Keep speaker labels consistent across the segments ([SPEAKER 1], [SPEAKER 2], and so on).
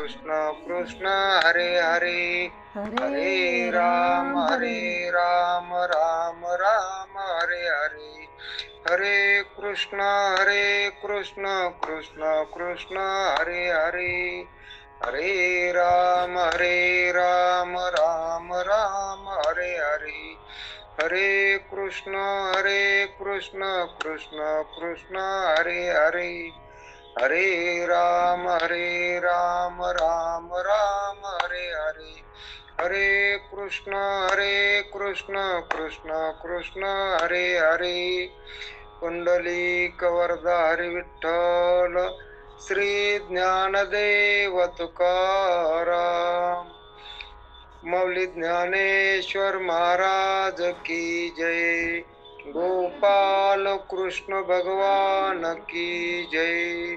[SPEAKER 1] कृष्ण कृष्ण हरे हरे,
[SPEAKER 2] हरे राम हरे
[SPEAKER 1] राम राम राम हरे हरे. हरे कृष्ण कृष्ण कृष्ण हरे हरे. हरे राम राम राम हरे हरे. हरे कृष्ण कृष्ण कृष्ण हरे हरे. हरे राम राम राम हरे हरे. हरे कृष्ण कृष्ण कृष्ण हरे हरे. पुंडलिक वरदा हरी विठ्ठल, श्री ज्ञानदेव तुकाराम. मौली ज्ञानेश्वर महाराज की जय. गोपाल कृष्ण भगवान की जय.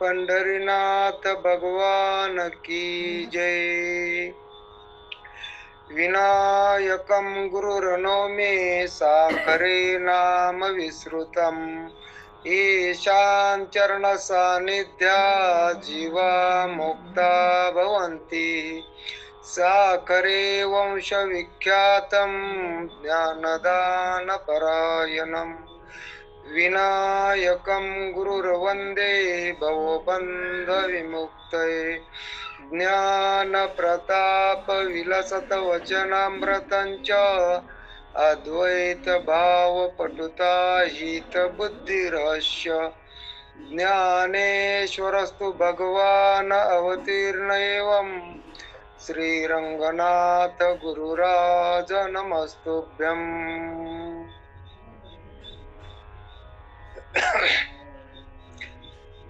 [SPEAKER 1] पंढरीनाथ भगवान की जय. विनायकं गुरुर्नौमि साखरे नाम विस्मृतम्. ईशान चरण सानिध्या जीवा मुक्ता भवन्ति. साखरे वंश विख्यातं ज्ञानदान परायणम्. विनायकं गुरुर्वन्दे भवबन्ध विमुक्तये. ज्ञान प्रताप विलसत वचनामृतंच. अद्वैत भाव पटुता हित बुद्धी रहस्य. ज्ञानेश्वरस्तु भगवान अवतीर्ण एवं. श्रीरंगनाथ गुरुराज नमस्तुभ्यं.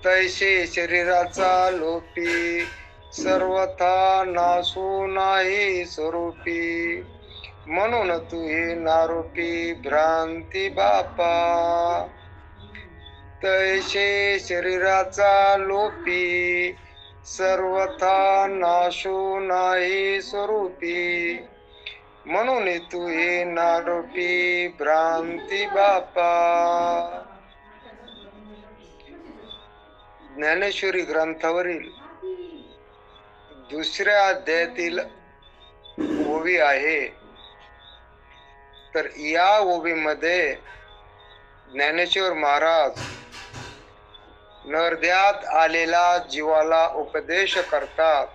[SPEAKER 1] तैसे शरीराचा लोपी सर्वथा नासू नाही स्वरूपी. म्हणून तू हे नारोपी भ्रांती बापा. तैसे शरीराचा लोपी सर्वथा नाशू नाही स्वरूपी. म्हणून तू हे नारोपी भ्रांती बापा. ज्ञानेश्वरी ग्रंथावरील दुसऱ्या अध्यायातील ओवी आहे. तर या ओवीमध्ये ज्ञानेश्वर महाराज नरद्यात आलेला जीवाला उपदेश करतात.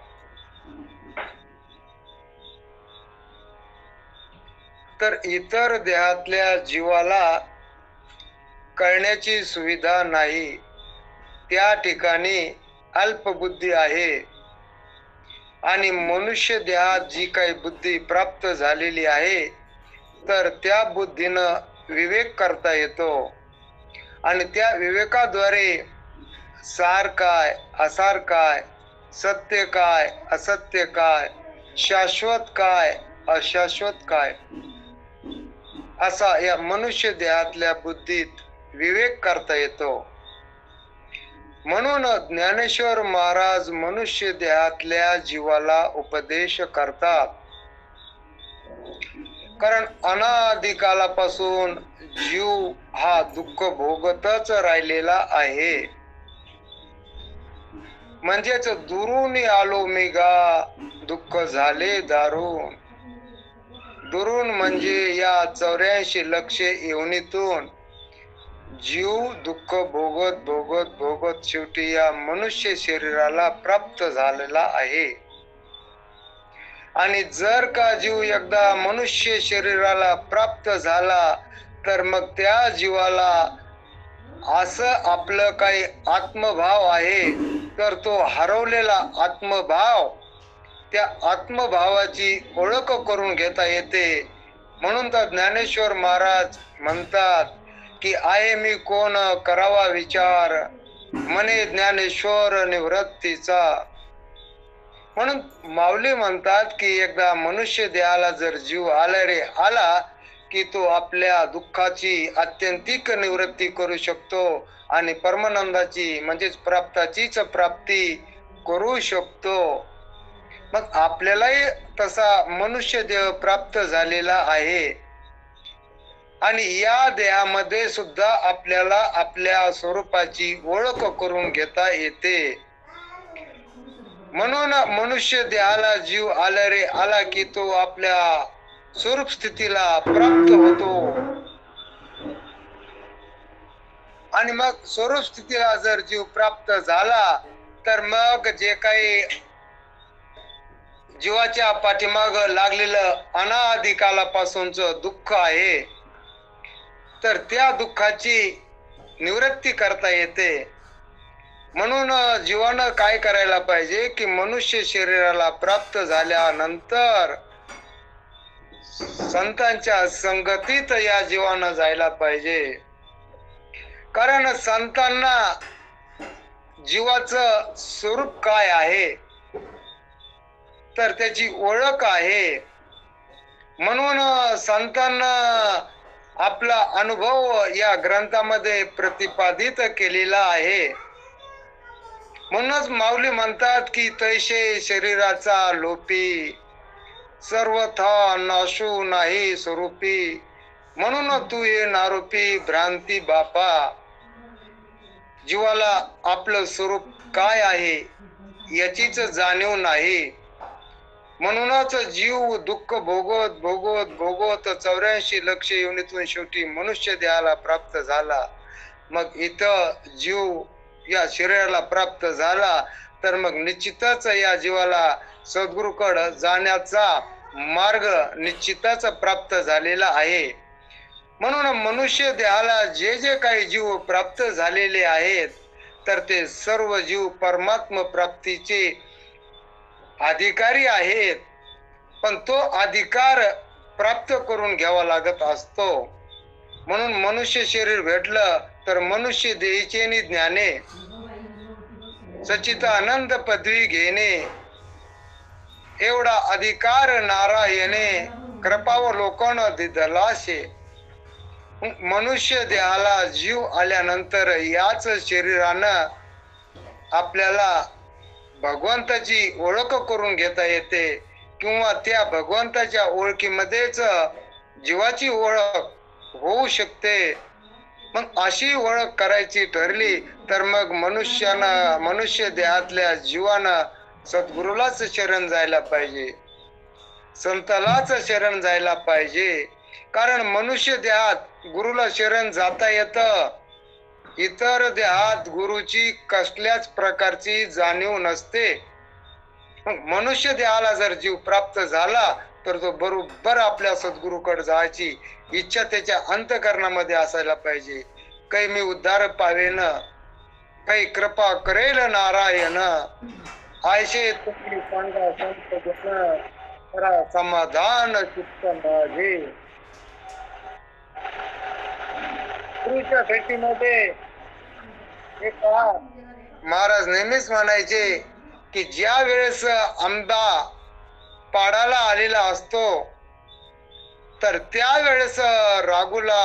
[SPEAKER 1] तर इतर देहातल्या जीवाला कळण्याची सुविधा नाही. त्या ठिकाणी अल्पबुद्धी आहे आणि मनुष्य देहात जी काही बुद्धी प्राप्त झालेली आहे तर त्या बुद्धीनं विवेक करता येतो आणि त्या विवेकाद्वारे सार काय असार काय, सत्य काय असत्य काय, शाश्वत काय अशाश्वत काय असा या मनुष्य देहातल्या बुद्धीत विवेक करता येतो. म्हणून ज्ञानेश्वर महाराज मनुष्य देहातल्या जीवाला उपदेश करतात. कारण अनादिकालापासून जीव हा दुःख भोगतच राहिलेला आहे. म्हणजेच दुरून आलो मी गा, दुःख झाले दारुण. दुरून म्हणजे या 84 लक्ष योनीतून जीव दुःख भोगत भोगत भोगत शेवटी या मनुष्य शरीराला प्राप्त झालेला आहे. आणि जर का जीव एकदा मनुष्य शरीराला प्राप्त झाला तर मग त्या जीवाला असं आपलं काही आत्मभाव आहे तर तो हरवलेला आत्मभाव त्या आत्मभावाची ओळख करून घेता येते. म्हणून तर ज्ञानेश्वर महाराज म्हणतात की आहे मी कोण करावा विचार, मने ज्ञानेश्वर निवृत्तीचा. म्हणून माऊली म्हणतात की एकदा मनुष्य देहाला जर जीव आला की तो आपल्या दुःखाची आत्यंतिक निवृत्ती करू शकतो आणि परमानंदाची म्हणजेच प्राप्ताचीच प्राप्ती करू शकतो. मग आपल्यालाही तसा मनुष्य देह प्राप्त झालेला आहे आणि या देहामध्ये सुद्धा आपल्याला आपल्या स्वरूपाची ओळख करून घेता येते. म्हणून मनुष्य देहाला जीव आला रे आला की तो आपल्या स्वरूप स्थितीला प्राप्त होतो. आणि मग स्वरूप स्थितीला जर जीव प्राप्त झाला तर मग जे काही जीवाच्या पाठीमाग लागलेलं अनादी कालापासूनच दुःख आहे तर त्या दुःखाची निवृत्ती करता येते. म्हणून जीवानं काय करायला पाहिजे की मनुष्य शरीराला प्राप्त झाल्यानंतर संतांच्या संगतीत या जीवानं जायला पाहिजे. कारण संतांना जीवाचं स्वरूप काय आहे तर त्याची ओळख आहे. म्हणून संतांना आपला अनुभव या ग्रंथामध्ये प्रतिपादित केलेला आहे. म्हणूनच माऊली म्हणतात की तैसे शरीराचा लोपी सर्वथा नाशू नाही स्वरूपी म्हणून तू ये नारोपी भ्रांती बापा. जीवाला आपलं स्वरूप काय आहे याचीच जाणीव नाही. म्हणूनच जीव दुःख भोगत भोगत भोगत 84 लक्ष योनीतून शेवटी मनुष्य देहाला प्राप्त झाला. मग इथं जीव या शरीराला प्राप्त झाला तर मग निश्चितच या जीवाला सद्गुरूकडे जाण्याचा मार्ग निश्चितच प्राप्त झालेला आहे. म्हणून मनुष्य देहाला जे जे काही जीव प्राप्त झालेले आहेत तर ते सर्व जीव परमात्म प्राप्तीचे अधिकारी आहेत. पण तो अधिकार प्राप्त करून घ्यावा लागत असतो. म्हणून मनुष्य शरीर भेटलं तर मनुष्य देहीचे ज्ञाने सच्चिदानंद पदवी घेणे एवढा अधिकार नारायणे कृपावलोकन दिदलाशे. मनुष्य देहाला जीव आल्यानंतर याच शरीरानं आपल्याला भगवंताची ओळख करून घेता येते किंवा त्या भगवंताच्या ओळखीमध्येच जीवाची ओळख होऊ शकते. मग अशी ओळख करायची ठरली तर मग मनुष्य देहातल्या जीवानं सद्गुरूलाच शरण जायला पाहिजे, संतालाच शरण जायला पाहिजे. कारण मनुष्य देहात गुरुला शरण जाता येतं, इतर देहात गुरुची कसल्याच प्रकारची जाणीव नसते. मनुष्य देहाला जर जीव प्राप्त झाला तर तो बरोबर आपल्या सद्गुरूकडे जायची इच्छा त्याच्या अंतःकरणामध्ये असायला पाहिजे. काही मी उद्धार पावेन, काही कृपा करेल नारायण, आयशे तुम्ही सांगा संत जन, करा समाधान चित्त माझे. गुरुच्या भेटीमध्ये एक महाराज नेहमीच म्हणायचे की ज्या वेळेस आंबा पाडाला आलेला असतो तर त्यावेळेस रागूला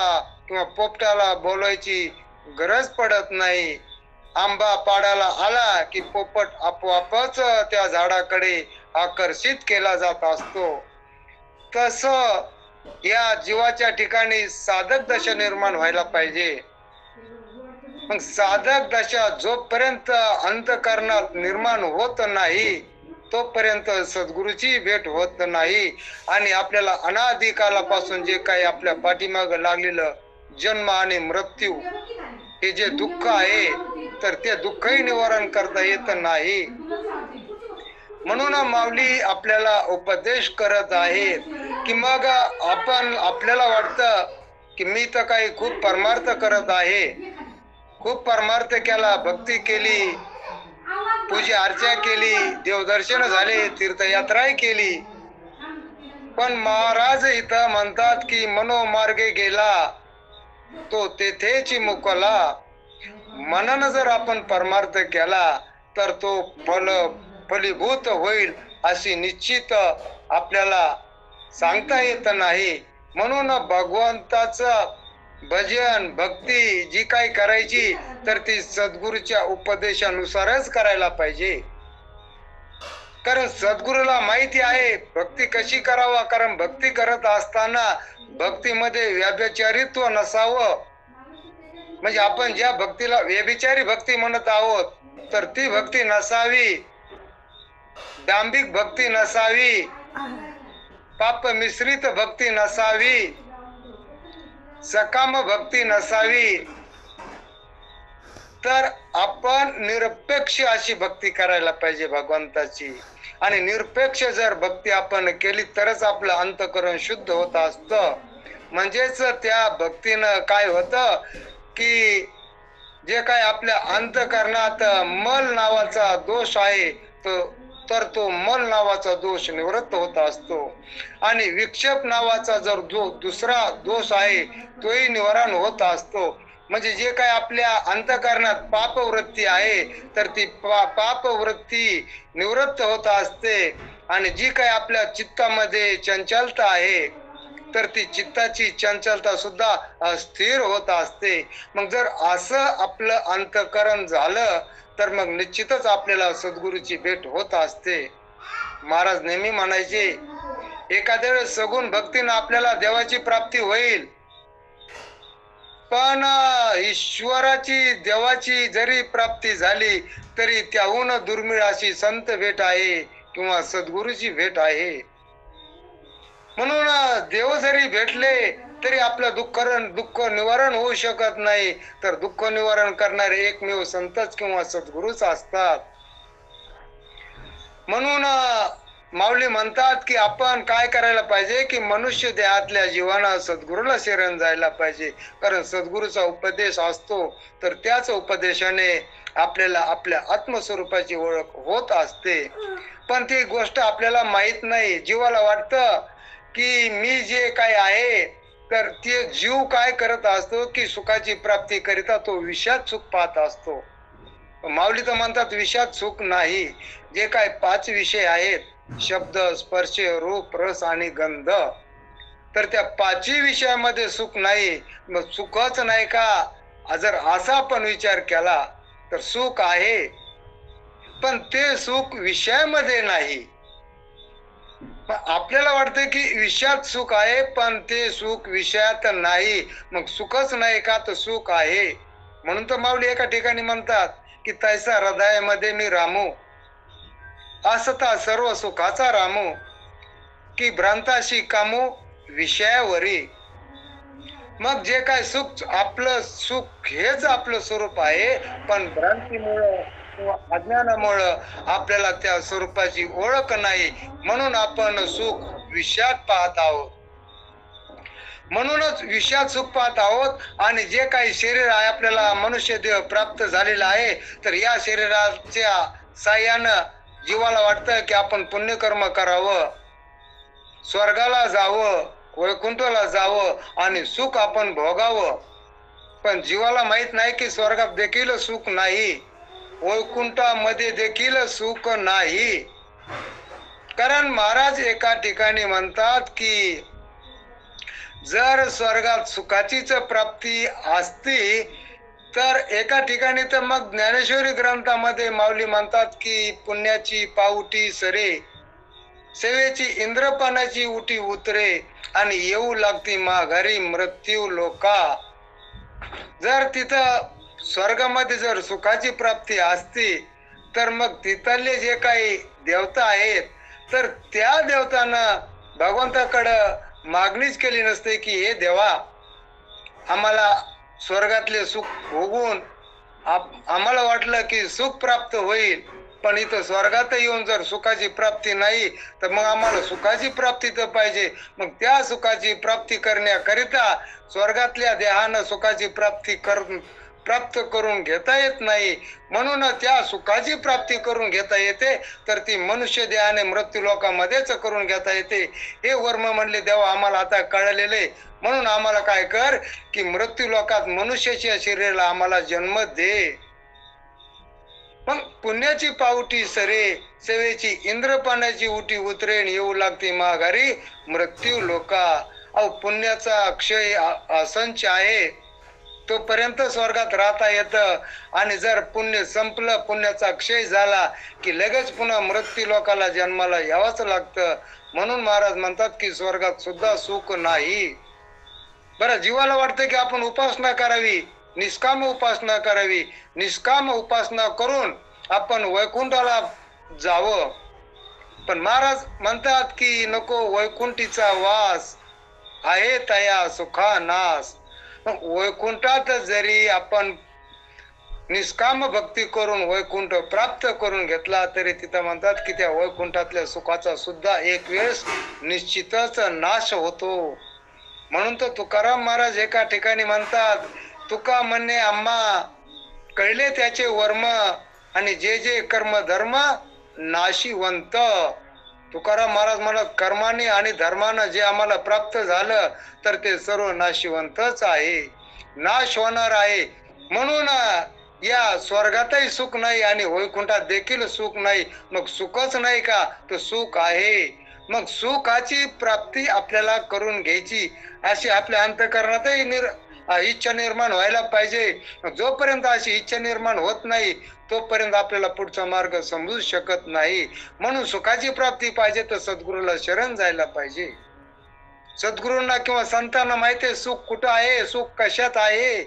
[SPEAKER 1] किंवा पोपटाला बोलायची गरज पडत नाही. आंबा पाडाला आला की पोपट आपोआपच त्या झाडाकडे आकर्षित केला जात असतो. तस या जीवाच्या ठिकाणी साधक दशा निर्माण व्हायला पाहिजे. मग साधक दशा जोपर्यंत अंतःकरणात निर्माण होत नाही तोपर्यंत सद्गुरूची भेट होत नाही. आणि आपल्याला अनादी कालापासून जे काही आपल्या पाठीमाग लागलेलं जन्म आणि मृत्यू हे जे दुःख आहे तर ते दुःखही निवारण करता येत नाही. म्हणून माऊली आपल्याला उपदेश करत आहेत की मग आपल्याला वाटतं की मी तर काही खूप परमार्थ करत आहे, खूप परमार्थ केला, भक्ती केली, पूजा अर्चा केली, देवदर्शन झाले, तीर्थयात्राही केली. पण महाराज इथं म्हणतात की मनोमार्गे गेला तो तेथेची मुकला. मनानं जर आपण परमार्थ केला तर तो फलीभूत होईल अशी निश्चित आपल्याला सांगता येत नाही. म्हणून भगवंताचं भजन भक्ती जी काही करायची तर ती सद्गुरूच्या उपदेशानुसारच करायला पाहिजे. कारण सद्गुरूला माहिती आहे भक्ती कशी करावा. कारण भक्ती करत असताना भक्तीमध्ये व्यभिचारित्व नसावं. म्हणजे आपण ज्या भक्तीला व्यभिचारी भक्ती म्हणत आहोत तर ती भक्ती नसावी. डांबिक भक्ती नसावी, पाप मिश्रित भक्ती नसावी, सकाम भक्ती नसावी, तर आपण निरपेक्ष अशी भक्ती करायला पाहिजे भगवंताची. आणि निरपेक्ष जर भक्ती आपण केली तरच आपलं अंतःकरण शुद्ध होत असतं. म्हणजेच त्या भक्तीनं काय होतं की जे काय आपल्या अंतःकरणात मल नावाचा दोष आहे तर तो मल नावाचा दोष निवृत्त होत असतो. आणि विक्षेप नावाचा जर जो दुसरा दोष आहे तोही निवारण होत असतो. म्हणजे जे काय आपल्या अंतःकरणात पापवृत्ती आहे तर ती पापवृत्ती निवृत्त होत असते. आणि जी काय आपल्या चित्तामध्ये चंचलता आहे तर ती चित्ताची चंचलता सुद्धा स्थिर होत असते. मग जर असं आपलं अंतःकरण झालं तर मग निश्चितच आपल्याला सद्गुरूची भेट होत असते. महाराज नेहमी म्हणायचे, एखाद्या वेळेस सगुण भक्तीनं आपल्याला देवाची प्राप्ती होईल, पण ईश्वराची देवाची जरी प्राप्ती झाली तरी त्याहून दुर्मिळ अशी संत भेट आहे किंवा सद्गुरूची भेट आहे. म्हणून देव जरी भेटले तरी आपलं दुःख निवारण होऊ शकत नाही. तर दुःख निवारण करणारे एकमेव संतच किंवा सद्गुरूच असतात. म्हणून माऊली म्हणतात की आपण काय करायला पाहिजे की मनुष्य देहातल्या जीवानं सद्गुरूला शरण जायला पाहिजे. कारण सद्गुरूचा उपदेश असतो तर त्याच उपदेशाने आपल्याला आपल्या आत्मस्वरूपाची ओळख होत असते. पण ती गोष्ट आपल्याला माहित नाही. जीवाला वाटतं की मी जे काय आहे तर ते जीव काय करत असतो की सुखाची प्राप्ती करिता तो विषात सुख पाहत असतो. माऊली तर म्हणतात विषात सुख नाही. जे काय 5 विषय आहेत, शब्द, स्पर्श, रूप, रस आणि गंध, तर त्या 5ही विषयामध्ये सुख नाही. मग सुखच नाही का जर असा आपण विचार केला तर सुख आहे, पण ते सुख विषयामध्ये नाही. आपल्याला वाटतं की विषयात सुख आहे पण ते सुख विषयात नाही. मग सुखच नाही का तर सुख आहे. म्हणून तर माऊली एका ठिकाणी म्हणतात की तैसा हृदयामध्ये मी रामू, असता सर्व सुखाचा रामू, की भ्रांताशी कामू विषयावरी. मग जे काय सुख, आपलं सुख हेच आपलं स्वरूप आहे, पण भ्रांतीमुळं किंवा अज्ञानामुळं आपल्याला त्या स्वरूपाची ओळख नाही. म्हणून आपण सुख विषयात पाहत आहोत. म्हणूनच विषयात सुख पाहत आहोत. आणि जे काही शरीर आहे आपल्याला मनुष्य देह प्राप्त झालेला आहे तर या शरीराच्या साह्यानं जीवाला वाटतं की आपण पुण्यकर्म करावं, स्वर्गाला जावं, वैकुंठाला जावं आणि सुख आपण भोगावं. पण जीवाला माहित नाही की स्वर्गात देखील सुख नाही, वैकुंठामध्ये देखील सुख नाही. कारण महाराज एका ठिकाणी म्हणतात की जर स्वर्गात सुखाचीच प्राप्ती असती तर एका ठिकाणी तर मग ज्ञानेश्वरी ग्रंथामध्ये माऊली म्हणतात की पुण्याची पाऊटी सरे, सेवेची इंद्रपानाची उटी उतरे आणि येऊ लागती माघारी मृत्यू लोका. जर तिथं स्वर्गामध्ये जर सुखाची प्राप्ती असती तर मग तिथले जे काही देवता आहेत तर त्या देवतांना भगवंताकडं मागणीच केली नसते की हे देवा, आम्हाला स्वर्गातले सुख भोगून आम्हाला वाटलं की सुख प्राप्त होईल, पण इथं स्वर्गात येऊन जर सुखाची प्राप्ती नाही तर मग आम्हाला सुखाची प्राप्ती तर पाहिजे. मग त्या सुखाची प्राप्ती करण्याकरिता स्वर्गातल्या देहानं सुखाची प्राप्त करून घेता येत नाही. म्हणून त्या सुखाची प्राप्ती करून घेता येते तर ती मनुष्य देहाने मृत्यू लोकांमध्येच करून घेता येते. हे वर्म म्हणले देवा आम्हाला आता कळलेले. म्हणून आम्हाला काय कर की मृत्यू लोकात मनुष्याच्या शरीराला आम्हाला जन्म दे. मग पुण्याची पावटी सरे, सेवेची इंद्रपानाची उटी उतरेन येऊ लागते माघारी मृत्यू लोका. अहो पुण्याचा अक्षय असंख्य आहे, तोपर्यंत स्वर्गात राहता येतं. आणि जर पुण्य संपलं, पुण्याचा क्षय झाला की लगेच पुन्हा मृत्यू लोकाला जन्माला यावंच लागतं. म्हणून महाराज म्हणतात की स्वर्गात सुद्धा सुख नाही. बरं, जीवाला वाटतं की आपण उपासना करावी, निष्काम उपासना करावी. निष्काम उपासना करून आपण वैकुंठाला जावं. पण महाराज म्हणतात की नको वैकुंठीचा वास आहे तया सुखा नाश. वैकुंठात जरी आपण निष्काम भक्ती करून वैकुंठ प्राप्त करून घेतला तरी तिथं म्हणतात की त्या वैकुंठातल्या सुखाचा सुद्धा एक वेळेस निश्चितच नाश होतो. म्हणून तर तुकाराम महाराज एका ठिकाणी म्हणतात, तुका म्हणणे आम्हा कळले त्याचे वर्म आणि जे जे कर्म धर्म नाशिवंत. तुकाराम महाराज म्हणत कर्माने आणि धर्मानं जे आम्हाला प्राप्त झालं तर ते सर्व नाशिवंतच आहे, नाश होणार आहे. म्हणून या स्वर्गातही सुख नाही आणि वैकुंठात देखील सुख नाही. मग सुखच नाही का, तर सुख आहे. मग सुखाची प्राप्ती आपल्याला करून घ्यायची अशी आपल्या अंतःकरणातही इच्छा निर्माण व्हायला पाहिजे. जोपर्यंत अशी इच्छा निर्माण होत नाही तोपर्यंत आपल्याला पुढचा मार्ग समजू शकत नाही. म्हणून सुखाची प्राप्ती पाहिजे तर सद्गुरूला शरण जायला पाहिजे. सद्गुरूंना किंवा संतांना माहिती आहे सुख कुठं आहे, सुख कशात आहे,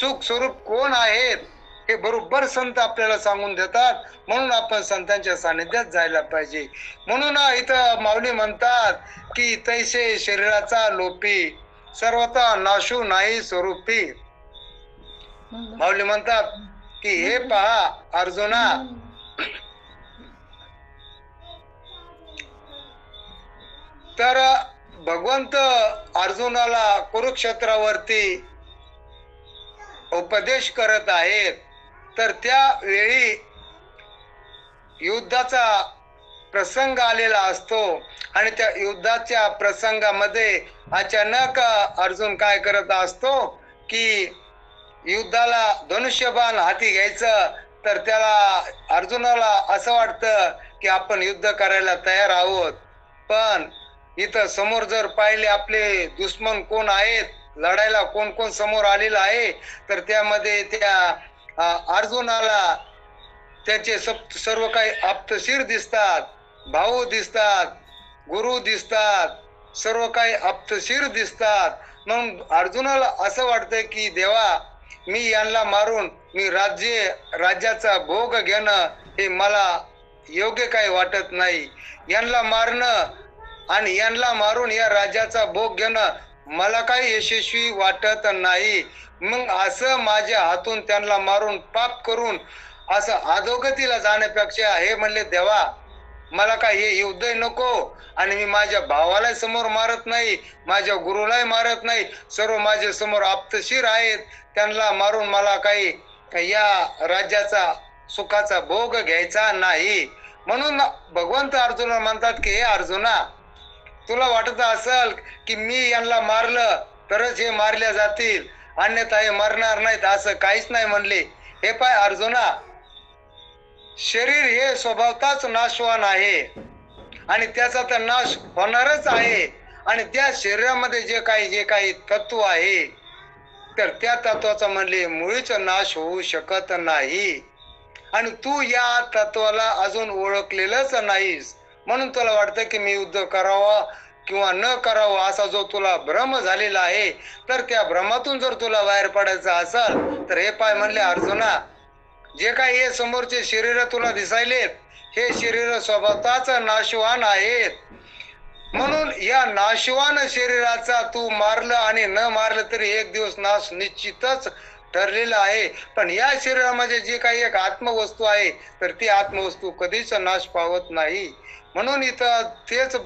[SPEAKER 1] सुख स्वरूप कोण आहेत हे बरोबर संत आपल्याला सांगून देतात. म्हणून आपण संतांच्या सानिध्यात जायला पाहिजे. म्हणून इथं माऊली म्हणतात की तैसे शरीराचा लोपी सर्वता नाशू नाही स्वरूपी. माऊली म्हणतात की हे पहा अर्जुना, तर भगवंत अर्जुनाला कुरुक्षेत्रावरती उपदेश करत आहेत. तर त्यावेळी युद्धाचा प्रसंग आलेला असतो आणि त्या युद्धाच्या प्रसंगामध्ये अचानक अर्जुन काय करत असतो की युद्धाला धनुष्यबाण हाती घ्यायचं. तर त्याला अर्जुनाला असं वाटतं की आपण युद्ध करायला तयार आहोत, पण इथं समोर जर पाहिले आपले दुश्मन कोण आहेत, लढायला कोण कोण समोर आलेला आहे, तर त्यामध्ये त्या अर्जुनाला त्याचे सर्व काही आप्तशीर दिसतात, भाऊ दिसतात, गुरु दिसतात, सर्व काही आप्तशीर दिसतात. मग अर्जुनाला असं वाटतं की देवा, मी यांना मारून मी राज्याचा भोग घेणं हे मला योग्य काही वाटत नाही. यांना मारणं आणि यांना मारून या राज्याचा भोग घेणं मला काही यशस्वी वाटत नाही. मग असं माझ्या हातून त्यांना मारून पाप करून असं अधोगतीला जाण्यापेक्षा हे म्हणले देवा, मला काय हे युद्ध नको आणि मी माझ्या भावाला समोर मारत नाही, माझ्या गुरुलाही मारत नाही, सर्व माझे समोर आप्तशीर आहेत, त्यांना मारून मला काही या राज्याचा सुखाचा भोग घ्यायचा नाही. म्हणून भगवंत अर्जुना म्हणतात की हे अर्जुना, तुला वाटत असेल की मी यांना मारलं तरच हे मारल्या जातील, अन्यथा हे मरणार नाहीत, असं काहीच नाही म्हणले. हे पाय अर्जुना, शरीर हे स्वभावताच नाशवान आहे आणि त्याचा तर नाश होणारच आहे. आणि त्या शरीरामध्ये जे काही तत्व आहे तर त्या तत्वाचा म्हणले मुळीच नाश होऊ शकत नाही. आणि तू या तत्वाला अजून ओळखलेलंच नाहीस. म्हणून तुला वाटतं की मी युद्ध करावं किंवा न करावं असा जो तुला भ्रम झालेला आहे, तर त्या भ्रमातून जर तुला बाहेर पडायचं असेल तर हे पाय म्हणले अर्जुना, जे काही हे समोरचे शरीर तुला दिसायलेत हे शरीर स्वभावताच नाशवान आहेत. म्हणून या नाशवान शरीराचा तू मारलं आणि न मारलं तरी एक दिवस नाश निश्चितच ठरलेला आहे. पण या शरीरामध्ये जी काही एक आत्मवस्तू आहे तर ती आत्मवस्तू कधीच नाश पावत नाही. म्हणून इथं तेच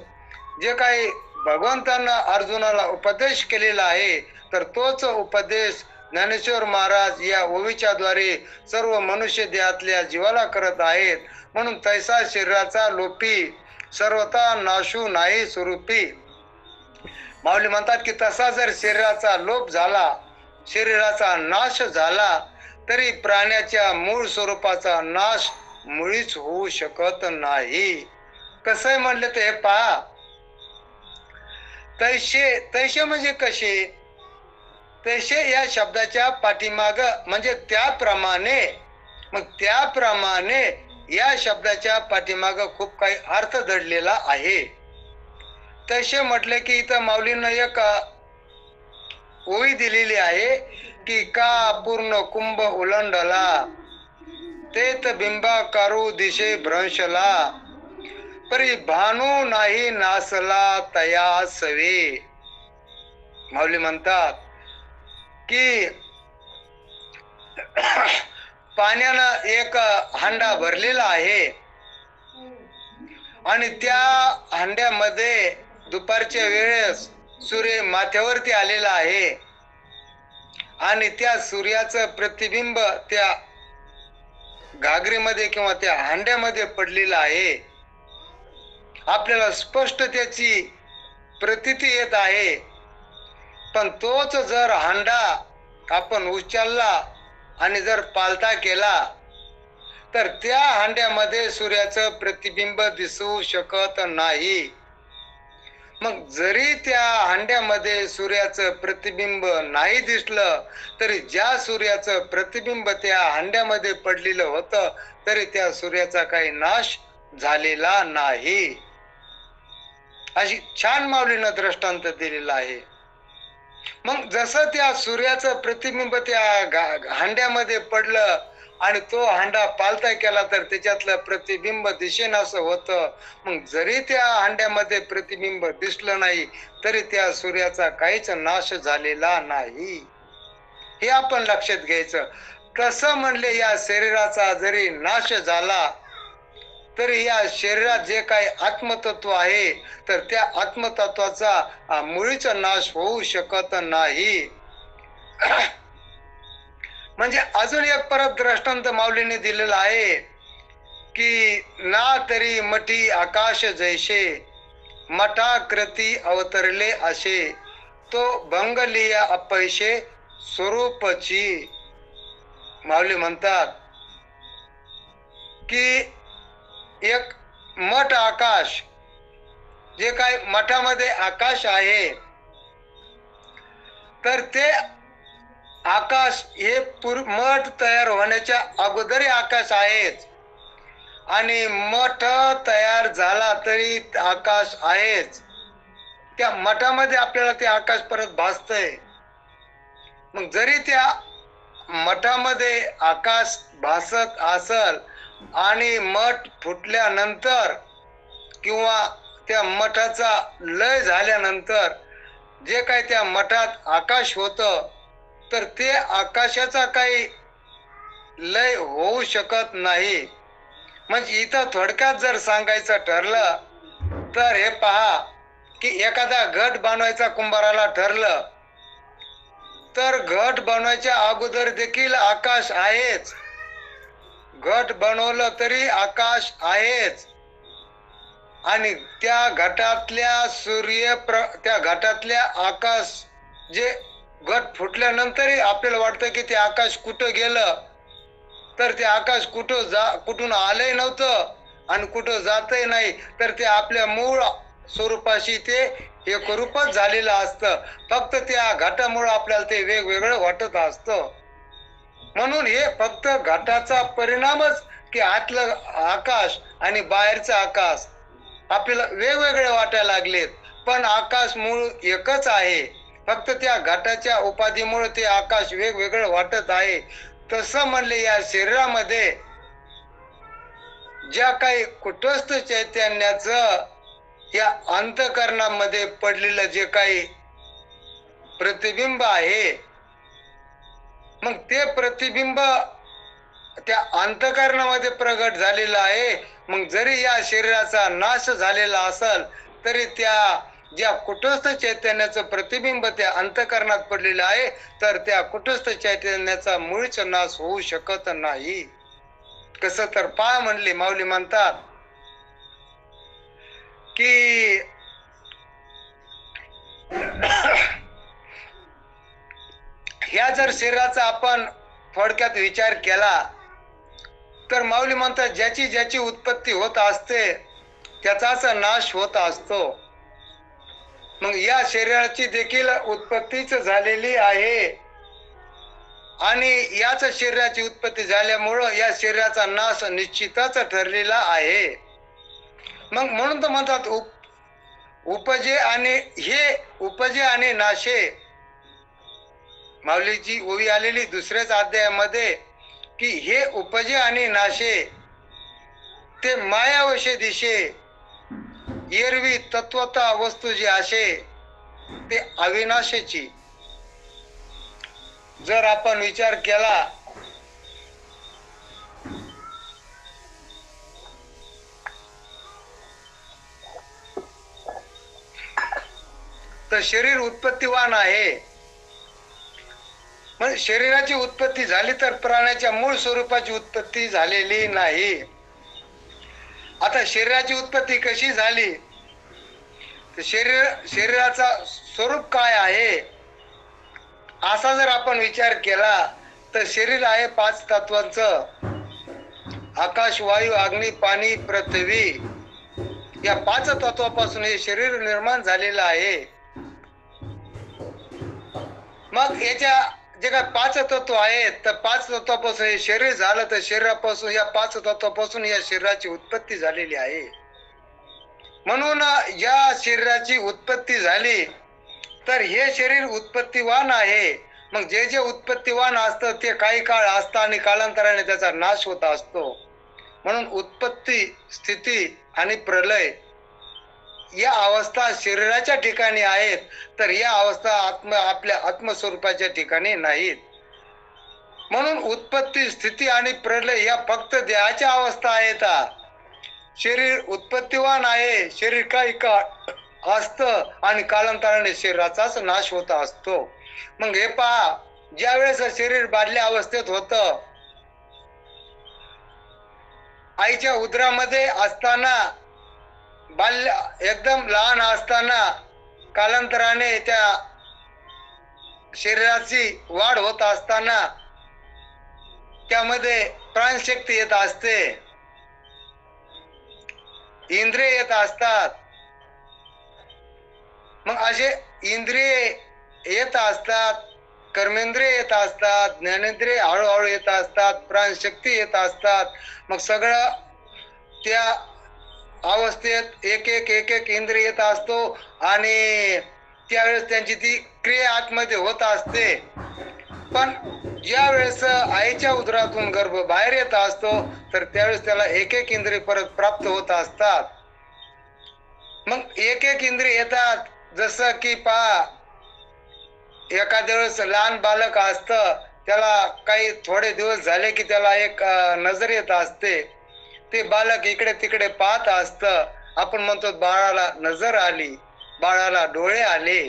[SPEAKER 1] जे काही भगवंतांना अर्जुनाला उपदेश केलेला आहे तर तोच उपदेश ज्ञानेश्वर महाराज या ओवीच्या द्वारे सर्व मनुष्य देहातल्या जीवाला करत आहेत. म्हणून तैसा शरीराचा लोपी सर्वता नाशू नाही स्वरूपी. माऊली म्हणतात की तसा जर शरीराचा लोप झाला, शरीराचा नाश झाला, तरी प्राण्याच्या मूळ स्वरूपाचा नाश मुळीच होऊ शकत नाही. कसं म्हणले ते पहा, तैसे म्हणजे कसे, तैसे या शब्दाच्या पाठीमाग म्हणजे त्याप्रमाणे, मग त्याप्रमाणे या शब्दाच्या पाठीमाग खूप काही अर्थ दडलेला आहे. तसे म्हटले की इथं माऊलीनं एक ओवी दिलेली आहे की का पूर्ण कुंभ उलंडला तेत बिंबा कारू दिशे भ्रंशला, परी भानू नाही नासला तया सवे. माऊली म्हणतात की पाण्यानं एक हांडा भरलेला आहे आणि त्या हांड्यामध्ये दुपारच्या वेळेस सूर्य माथ्यावरती आलेला आहे आणि त्या सूर्याचं प्रतिबिंब त्या घागरीमध्ये किंवा त्या हांड्यामध्ये पडलेलं आहे. आपल्याला स्पष्ट त्याची प्रतीती येत आहे. पण तोच जर हांडा आपण उचलला आणि जर पालथा केला तर त्या हांड्यामध्ये सूर्याचं प्रतिबिंब दिसू शकत नाही. मग जरी त्या हांड्यामध्ये सूर्याचं प्रतिबिंब नाही दिसलं तरी ज्या सूर्याचं प्रतिबिंब त्या हांड्यामध्ये पडलेलं होतं तरी त्या सूर्याचा काही नाश झालेला नाही. अशी छान माऊलीनं दृष्टांत दिलेला आहे. मग जसं त्या सूर्याचं प्रतिबिंब त्या हांड्यामध्ये पडलं आणि तो हांडा पालथा केला तर त्याच्यातलं प्रतिबिंब दिसेनासं होतं. मग जरी त्या हांड्यामध्ये प्रतिबिंब दिसलं नाही तरी त्या सूर्याचा काहीच नाश झालेला नाही. हे आपण लक्षात घ्यायचं. कसं म्हणले या शरीराचा जरी नाश झाला तरी या शरीरात जे काही आत्मतत्व आहे तर त्या आत्मतत्वाचा मुळीच नाश होऊ शकत नाही. म्हणजे अजून एक परत दृष्टांत माऊलीने दिलेला आहे की ना तरी मठी आकाश जैसे मठाकृती अवतरले असे तो भंगलिया अपैसे स्वरूपची. माऊली म्हणतात की एक मठ आकाश, जे काय मठामध्ये आकाश आहे तर ते आकाश हे मठ तयार होण्याच्या अगोदरही आकाश आहेच आणि मठ तयार झाला तरी आकाश आहेच. त्या मठामध्ये आपल्याला ते आकाश परत भासतंय. मग जरी त्या मठामध्ये आकाश भासत असल आणि मठ फुटल्यानंतर किंवा त्या मठाचा लय झाल्यानंतर जे काही त्या मठात आकाश होतं तर ते आकाशाचा काही लय होऊ शकत नाही. म्हणजे इथं थोडक्यात जर सांगायचं ठरलं तर हे पहा की एखादा घट बनवायचा कुंभाराला ठरलं तर घट बनवायच्या अगोदर देखील आकाश आहेच. घट बनवलं तरी आकाश आहेच आणि त्या घटातल्या त्या घटातल्या आकाश जे घट फुटल्यानंतरही आपल्याला वाटतं की ते आकाश कुठं गेलं तर ते आकाश कुठून आलंय नव्हतं आणि कुठं जातही नाही तर ते आपल्या मूळ स्वरूपाशी ते एकरूपच झालेलं असतं. फक्त त्या घटामुळे आपल्याला ते वेगवेगळं वाटत असतं. म्हणून हे फक्त घटाचा परिणामच की आतलं आकाश आणि बाहेरचं आकाश आपल्याला वेगवेगळे वाटायला लागलेत. पण आकाश मूळ एकच आहे. फक्त त्या घटाच्या उपाधीमुळे ते आकाश वेगवेगळं वाटत आहे. तसं म्हणले या शरीरामध्ये ज्या काही कुटस्थ चैतन्याचं या अंतःकरणामध्ये पडलेलं जे काही प्रतिबिंब आहे मग ते प्रतिबिंब त्या अंतःकरणामध्ये प्रगट झालेलं आहे. मग जरी या शरीराचा नाश झालेला असेल तरी त्या ज्या कुटस्थ चैतन्याचं प्रतिबिंब त्या अंतःकरणात पडलेलं आहे तर त्या कुटस्थ चैतन्याचा मूळच नाश होऊ शकत नाही. कसं तर पहा म्हणले माऊली म्हणतात की ह्या जर शरीराचा आपण थोडक्यात विचार केला तर माऊली म्हणतात ज्याची ज्याची उत्पत्ती होत असते त्याचाच नाश होत असतो. मग या शरीराची देखील उत्पत्तीच झालेली आहे आणि याच शरीराची उत्पत्ती झाल्यामुळं या शरीराचा नाश निश्चितच ठरलेला आहे. मग म्हणून तर म्हणतात उपजे आणि नाशे. माऊलीची ओवी आलेली दुसऱ्याच अध्यायामध्ये की हे उपजे आणि नाशे ते मायावशे दिशे एरवी तत्वता वस्तू जी असे ते अविनाशीची. जर आपण विचार केला तर शरीर उत्पत्तीवान आहे. म्हणजे शरीराची उत्पत्ती झाली तर प्राण्याच्या मूळ स्वरूपाची उत्पत्ती झालेली नाही. आता शरीराची उत्पत्ती कशी झाली? तर शरीराचा स्वरूप काय आहे असा जर आपण विचार केला तर शरीर आहे 5 तत्वांचं. आकाश, वायू, अग्नी, पाणी, पृथ्वी या 5 तत्वापासून हे शरीर निर्माण झालेलं आहे. मग याच्या जे काय 5 तत्व आहेत तर 5 तत्वापासून हे शरीर झालं. तर शरीरापासून या 5 तत्वापासून या शरीराची उत्पत्ती झालेली आहे. म्हणून या शरीराची उत्पत्ती झाली तर हे शरीर उत्पत्तीवान आहे. मग जे जे उत्पत्तीवान असतं ते काही काळ असतं आणि कालांतराने त्याचा नाश होत असतो. म्हणून उत्पत्ती, स्थिती आणि प्रलय या अवस्था शरीराच्या ठिकाणी आहेत तर या अवस्था आपल्या आत्मस्वरूपाच्या ठिकाणी नाहीत. म्हणून उत्पत्ती, स्थिती आणि प्रलय या फक्त देहाच्या अवस्था आहेत. शरीर उत्पत्तीवान आहे. शरीर काही काळ असतं आणि कालांतराने शरीराचाच नाश होत असतो. मग हे पहा, ज्या वेळेस शरीर बादल्या अवस्थेत होतं, आईच्या उदरामध्ये असताना, बाल्य एकदम लहान असताना कालांतराने त्या शरीराची वाढ होत असताना त्यामध्ये प्राणशक्ती येत असते, इंद्रिय येत असतात. मग असे इंद्रिय येत असतात, कर्मेंद्रिय येत असतात, ज्ञानेंद्रिय हळूहळू येत असतात, प्राणशक्ती येत असतात. मग सगळं त्या अवस्थेत एक एक इंद्रिय येत असतो आणि त्यावेळेस त्यांची ती क्रिया आतमध्ये होत असते. पण ज्या वेळेस आईच्या उदरातून गर्भ बाहेर येत असतो तर त्यावेळेस त्याला एक इंद्रिय परत प्राप्त होत असतात. मग एक इंद्रिय येतात. जसं की पहा, एखाद्या वेळेस लहान बालक असतं, त्याला काही थोडे दिवस झाले की त्याला एक नजर येत असते. ते बालक इकडे तिकडे पाहत असतं. आपण म्हणतो बाळाला नजर आली, बाळाला डोळे आले.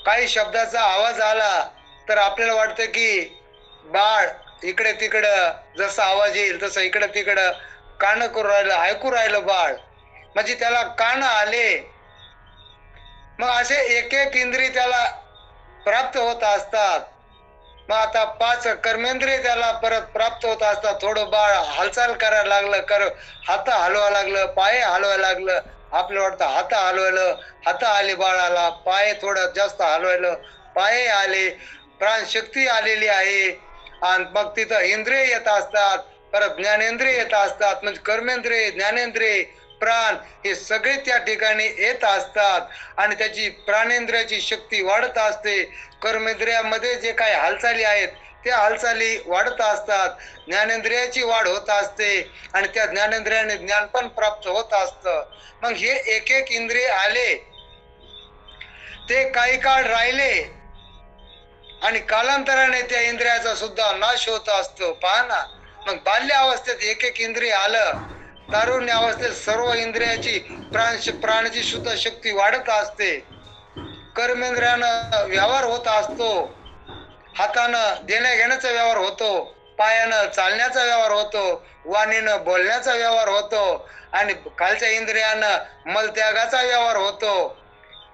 [SPEAKER 1] काही शब्दाचा आवाज आला तर आपल्याला वाटतं की बाळ इकडे तिकडं जसा आवाज येईल तसं इकडे तिकडं कान करू राहिलं, ऐकू राहिलं बाळ, म्हणजे त्याला कान आले. मग असे एक इंद्रिय त्याला प्राप्त होत असतात. मग आता 5 कर्मेंद्रिय त्याला परत प्राप्त होत असतात. थोडं बाळ हालचाल करायला लागलं, हात हलवायला लागलं, पाय हलवायला लागलं. आपल्याला वाटतं हात आले बाळाला, पाय थोडं जास्त हलवायला, पाय आले, प्राणशक्ती आलेली आहे. आणि मग तिथं इंद्रिय येत असतात, परत ज्ञानेंद्रिय येत असतात. म्हणजे कर्मेंद्रिय, ज्ञानेंद्रिय, प्राण हे सगळे त्या ठिकाणी येत असतात आणि त्याची प्राणेंद्रियाची शक्ती वाढत असते. कर्मेंद्रियामध्ये जे काही हालचाली आहेत त्या हालचाली वाढत असतात. ज्ञानेंद्रियाची वाढ होत असते आणि त्या ज्ञानेंद्रियाने ज्ञान पण प्राप्त होत असतं. मग हे एक इंद्रिय आले, ते काही काळ राहिले आणि कालांतराने त्या इंद्रियाचा सुद्धा नाश होत असतो. पहा ना, मग बाल्य अवस्थेत एक इंद्रिय आलं, तारुण्य अवस्थेत सर्व इंद्रियाची प्राणाची सुद्धा शक्ती वाढत असते. कर्मेंद्रियानं व्यवहार होत असतो, हातानं देण्या घेण्याचा व्यवहार होतो, पायानं चालण्याचा व्यवहार होतो, वाणीनं बोलण्याचा व्यवहार होतो आणि खालच्या इंद्रियानं मलत्यागाचा व्यवहार होतो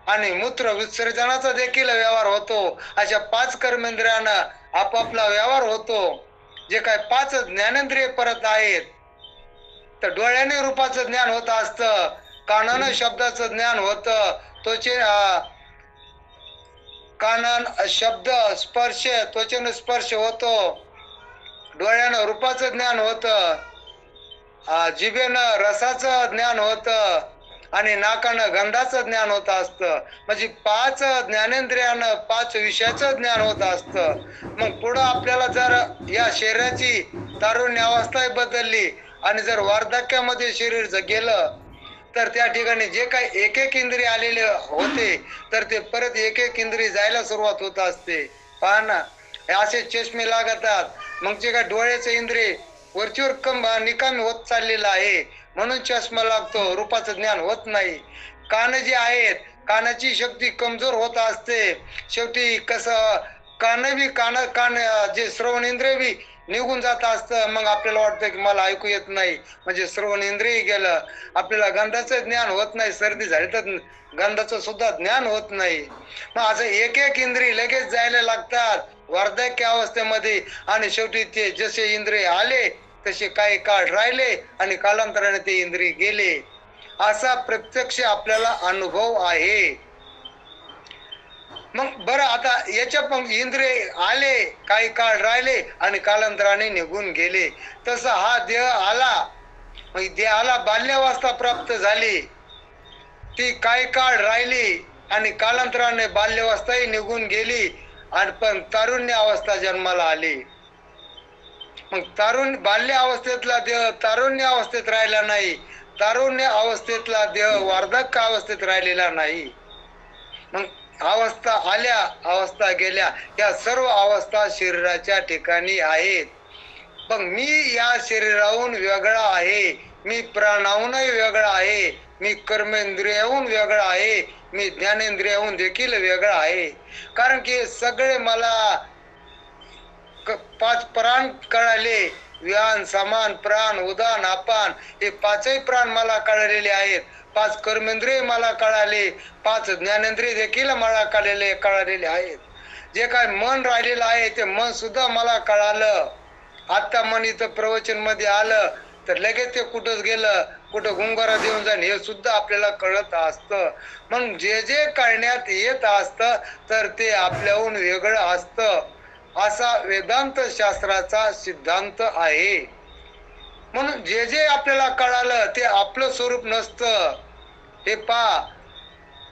[SPEAKER 1] आणि मूत्र विसर्जनाचा देखील व्यवहार होतो. अशा 5 कर्मेंद्रियानं आपापला व्यवहार होतो. जे काय 5 ज्ञानेंद्रिय परत आहेत, तर डोळ्याने रूपाचं ज्ञान होत असतं, कानानं शब्दाचं ज्ञान होतं, कानानं शब्द स्पर्श, त्वचेनं स्पर्श होतो, डोळ्यानं रूपाचं ज्ञान होतं, जिभेनं रसाचं ज्ञान होतं आणि नाकानं गंधाचं ज्ञान होत असतं. म्हणजे 5 ज्ञानेंद्रियानं 5 विषयाचं ज्ञान होत असतं. मग पुढं आपल्याला जर या शरीराची तारुण्य अवस्था बदलली आणि जर वार्धक्यामध्ये शरीर गेलं तर त्या ठिकाणी जे काही एक एक इंद्रिय आलेले होते तर ते परत एक एक इंद्रिय जायला सुरुवात होत असते. पहा ना, हे असे चष्मे लागतात. मग जे काय डोळ्याचे इंद्रिय वरचीवर निकामी होत चाललेला आहे म्हणून चष्मा लागतो, रूपाचं ज्ञान होत नाही. कान जे आहेत, कानाची शक्ती कमजोर होत असते. शेवटी कसं कान जे श्रवण इंद्रिय बी निघून जात असतं. मग आपल्याला वाटतं की मला ऐकू येत नाही, म्हणजे श्रवण इंद्रिय गेलं. आपल्याला गंधाचं ज्ञान होत नाही, सर्दी झाली तर गंधाचं सुद्धा ज्ञान होत नाही. मग असं एक एक इंद्रिय लगेच जायला लागतात वार्धक्य अवस्थेमध्ये. आणि शेवटी ते जसे इंद्रिय आले तसे काही काळ राहिले आणि कालांतराने ते इंद्रिय गेले. असा प्रत्यक्ष आपल्याला अनुभव आहे. मग बरं, आता याच्या पण इंद्रिय आले, काही काळ राहिले आणि कालांतराने निघून गेले. तसा हा देह आला, मग देहाला बाल्यावस्था प्राप्त झाली, ती काही काळ राहिली आणि कालांतराने बाल्यावस्थाही निघून गेली आणि पण तारुण्य अवस्था जन्माला आली. मग बाल्य अवस्थेतला देह तारुण्य अवस्थेत राहिला नाही, तारुण्य अवस्थेतला देह वार्धक्य अवस्थेत राहिलेला नाही. मग अवस्था आल्या, अवस्था गेल्या, या सर्व अवस्था शरीराच्या ठिकाणी आहेत. मग मी या शरीराहून वेगळा आहे, मी प्राणाहूनही वेगळा आहे, मी कर्मेंद्रियाहून वेगळा आहे, मी ज्ञानेंद्रियाहून देखील वेगळा आहे. कारण की सगळे मला 5 प्राण कळाले, व्यान, समान, प्राण, उदान, अपान, हे 5ही प्राण मला कळलेले आहेत. 5 कर्मेंद्रिय मला कळाले, 5 ज्ञानेंद्रिय देखील मला कळालेले आहेत. जे काय मन राहिलेलं आहे ते मन सुद्धा मला कळालं. आता मन इथं प्रवचन मध्ये आलं तर लगेच ते कुठंच गेलं, कुठं गुंगारा देऊन जाईल हे सुद्धा आपल्याला कळत असतं. मग जे जे कळण्यात येत असतं तर ते आपल्याहून वेगळं असतं, असा वेदांत शास्त्राचा सिद्धांत आहे. म्हणून जे जे आपल्याला कळालं ते आपलं स्वरूप नसतं. हे पहा,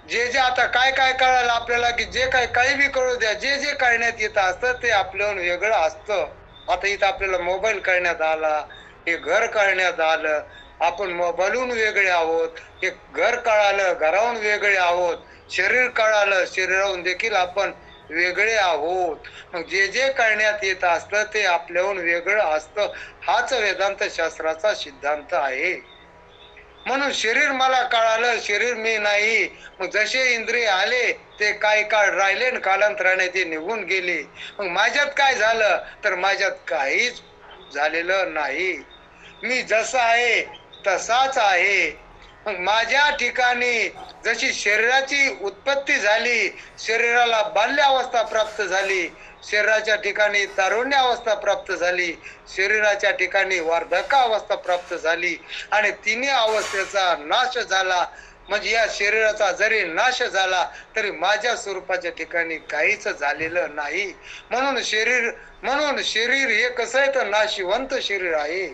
[SPEAKER 1] जे जे आता काय काय कळालं आपल्याला, की जे काही बी कळू द्या, जे जे कळण्यात येत असतं ते आपल्याहून वेगळं असतं. आता इथं आपल्याला मोबाईल कळण्यात आला, हे घर कळण्यात आलं, आपण मोबाईलहून वेगळे आहोत. हे घर कळालं, घराहून वेगळे आहोत. शरीर कळालं, शरीराहून देखील आपण वेगळे आहोत. मग जे जे कळण्यात येत असतं ते आपल्याहून वेगळं असतं, हाच वेदांत शास्त्राचा सिद्धांत आहे. म्हणून शरीर मला कळालं, शरीर मी नाही. मग जसे इंद्रिय आले ते काही काळ राहिले आणि कालांतराने ते निघून गेले. मग माझ्यात काय झालं तर माझ्यात काहीच झालेलं नाही, मी जसा आहे तसाच आहे. मग माझ्या ठिकाणी जशी शरीराची उत्पत्ती झाली, शरीराला बाल्यावस्था प्राप्त झाली, शरीराच्या ठिकाणी तारुण्य अवस्था प्राप्त झाली, शरीराच्या ठिकाणी वार्धक्य अवस्था प्राप्त झाली आणि तिन्ही अवस्थेचा नाश झाला. म्हणजे या शरीराचा जरी नाश झाला तरी माझ्या स्वरूपाच्या ठिकाणी काहीच झालेलं नाही. म्हणून शरीर हे कसं आहे तर नाशिवंत शरीर आहे,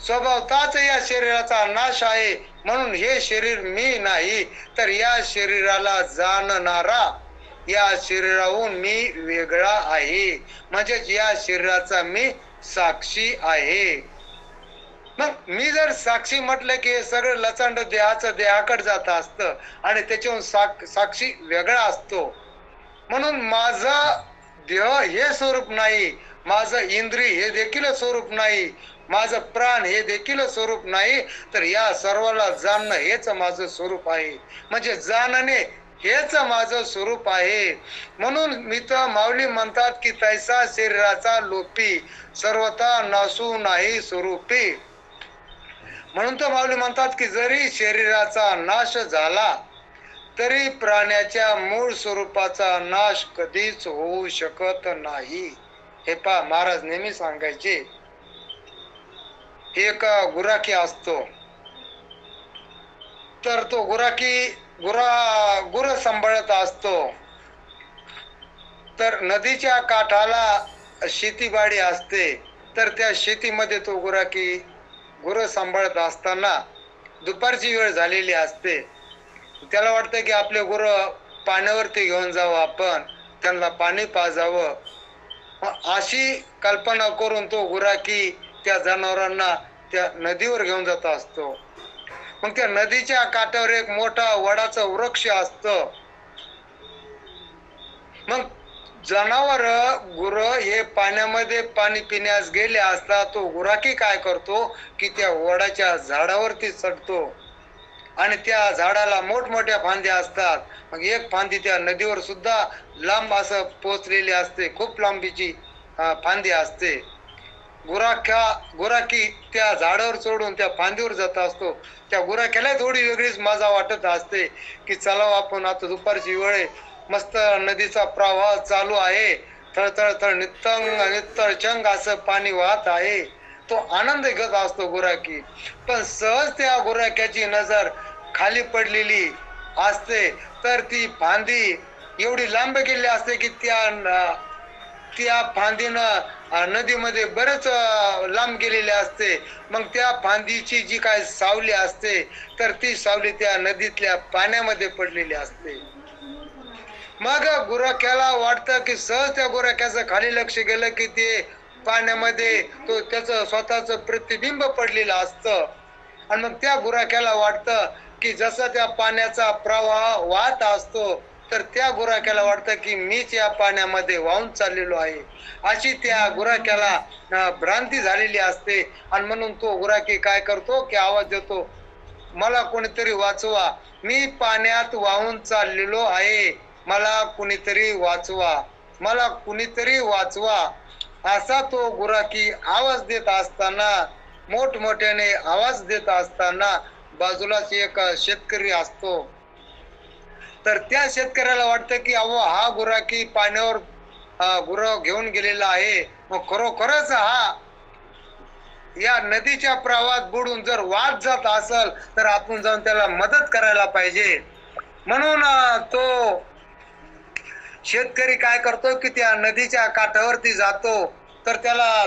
[SPEAKER 1] स्वभावताच या शरीराचा नाश आहे. म्हणून हे शरीर मी नाही, तर या शरीराला जाणणारा, या शरीराहून मी वेगळा आहे, म्हणजेच या शरीराचा मी साक्षी आहे. मग मी जर साक्षी म्हटलं की हे सगळं लचांड देहाकडे जात असतं आणि त्याच्याहून साक्षी वेगळा असतो. म्हणून माझं देह हे स्वरूप नाही, माझं इंद्रिय हे देखील स्वरूप नाही, माझं प्राण हे देखील स्वरूप नाही, तर या सर्वाला जाणणं हेच माझं स्वरूप आहे. म्हणजे जाणणे हेच माझं स्वरूप आहे. म्हणून मी तर माऊली म्हणतात की तैसा शरीराचा लोपी, सर्वथा नासू नाही स्वरूपी. म्हणून तर माऊली म्हणतात की जरी शरीराचा नाश झाला तरी प्राण्याच्या मूळ स्वरूपाचा नाश कधीच होऊ शकत नाही. हे पहा, महाराज नेहमी सांगायचे, एक गुराखी असतो तर तो गुर सांभाळत असतो. तर नदीच्या काठाला शेतीबाडी असते, तर त्या शेतीमध्ये तो गुरं सांभाळत असताना दुपारची वेळ झालेली असते. त्याला वाटतं की आपले गुरं पाण्यावरती घेऊन जावं, आपण त्यांना पाणी पाजावं. अशी कल्पना करून तो गुराखी त्या जनावरांना त्या नदीवर घेऊन जात असतो. मग त्या नदीच्या काठावर एक मोठा वडाचं वृक्ष असतं. मग जनावर गुर हे पाण्यामध्ये पाणी पिण्यास गेले असता तो गुराखी काय करतो की त्या वडाच्या झाडावरती चढतो आणि त्या झाडाला मोठमोठ्या फांद्या असतात. मग एक फांदी त्या नदीवर सुद्धा लांब असं पोचलेली असते, खूप लांबीची फांदी असते. गुराखी त्या झाडावर चढून त्या फांदीवर जात असतो. त्या गुराख्याला थोडी वेगळीच मजा वाटत असते की चला आपण आता दुपारची वेळ आहे, मस्त नदीचा प्रवाह चालू आहे, थळथळ नित्तळ असं पाणी वाहत आहे. तो आनंद घेत असतो गुराखी. पण सहज त्या गुराख्याची नजर खाली पडलेली असते, तर ती फांदी एवढी लांब गेली असते की त्या फांदीनं नदीमध्ये बरेच लांब गेलेले असते. मग त्या फांदीची जी काय सावली असते तर ती सावली त्या नदीतल्या पाण्यामध्ये पडलेली असते. मग गुराख्याला वाटतं की सहज त्या गुराख्याचं खाली लक्ष गेलं की ते पाण्यामध्ये तो त्याचं स्वतःच प्रतिबिंब पडलेलं असतं. आणि मग त्या गुराख्याला वाटतं की जसा त्या पाण्याचा प्रवाह वाहत असतो तर त्या गुराख्याला वाटतं की मीच या पाण्यामध्ये वाहून चाललेलो आहे, अशी त्या गुराख्याला भ्रांती झालेली असते. आणि म्हणून तो गुराखी काय करतो की आवाज देतो, मला कोणीतरी वाचवा, मी पाण्यात वाहून चाललेलो आहे, मला कुणीतरी वाचवा, मला कुणीतरी वाचवा. असा तो गुराखी आवाज देत असताना, मोठमोठ्याने आवाज देत असताना बाजूलाच एक शेतकरी असतो. तर त्या शेतकऱ्याला वाटतं की अहो हा गुराखी पाण्यावर गुरं घेऊन गेलेला आहे, मग खरोखरच हा या नदीच्या प्रवाहात बुडून जर वाद जात असेल तर आपण जाऊन त्याला मदत करायला पाहिजे. म्हणून तो शेतकरी काय करतो की त्या नदीच्या काठावरती जातो. तर त्याला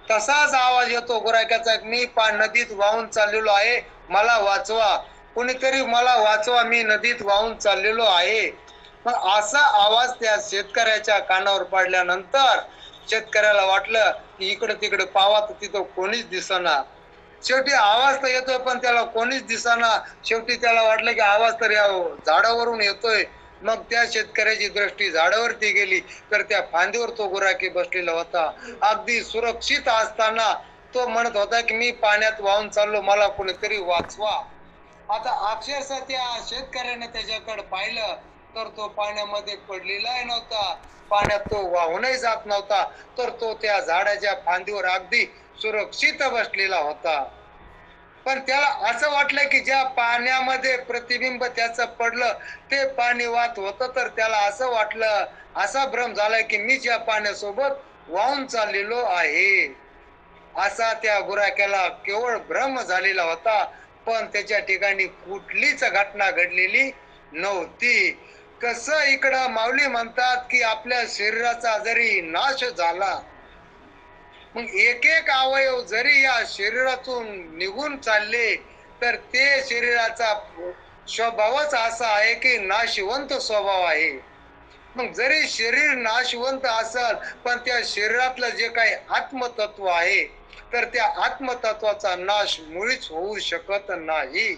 [SPEAKER 1] तसाच आवाज येतो गुराख्याचा, मी नदीत वाहून चाललेलो आहे, मला वाचवा, कोणीतरी मला वाचवा, मी नदीत वाहून चाललेलो आहे. मग असा आवाज त्या शेतकऱ्याच्या कानावर पडल्यानंतर शेतकऱ्याला वाटलं की इकडे तिकडे पावा तर तिथं कोणीच दिसना. शेवटी आवाज तर येतोय पण त्याला कोणीच दिसना. शेवटी त्याला वाटलं की आवाज तर या झाडावरून येतोय. मग त्या शेतकऱ्याची दृष्टी झाडावरती गेली तर त्या फांदीवर तो गुराखी बसलेला होता. अगदी सुरक्षित असताना तो म्हणत होता की मी पाण्यात वाहून चाललो, मला कोणीतरी वाचवा. आता अक्षरशः त्या शेतकऱ्याने त्याच्याकडे पाहिलं तर तो पाण्यामध्ये पडलेलाही नव्हता, पाण्यात तो वाहूनही जात नव्हता, तर तो त्या झाडाच्या फांदीवर अगदी सुरक्षित बसलेला होता. पण त्याला असं वाटलं की ज्या पाण्यामध्ये प्रतिबिंब त्याचं पडलं ते पाणी वाहत होतं, तर त्याला असं वाटलं, असा भ्रम झालाय की मी ज्या पाण्यासोबत वाहून चाललेलो आहे. असा त्या गुराख्याला केवळ भ्रम झालेला होता, पण त्याच्या ठिकाणी कुठलीच घटना घडलेली नव्हती. कसं इकडं माऊली म्हणतात की आपल्या शरीराचा जरी नाश झाला, मग एक एक अवयव जरी या शरीरातून निघून चालले तर ते शरीराचा स्वभावच असा आहे की नाशवंत स्वभाव आहे. मग जरी शरीर नाशवंत असेल पण त्या शरीरातलं जे काही आत्मतत्व आहे तर त्या आत्मतत्वाचा नाश मुळीच होऊ शकत नाही.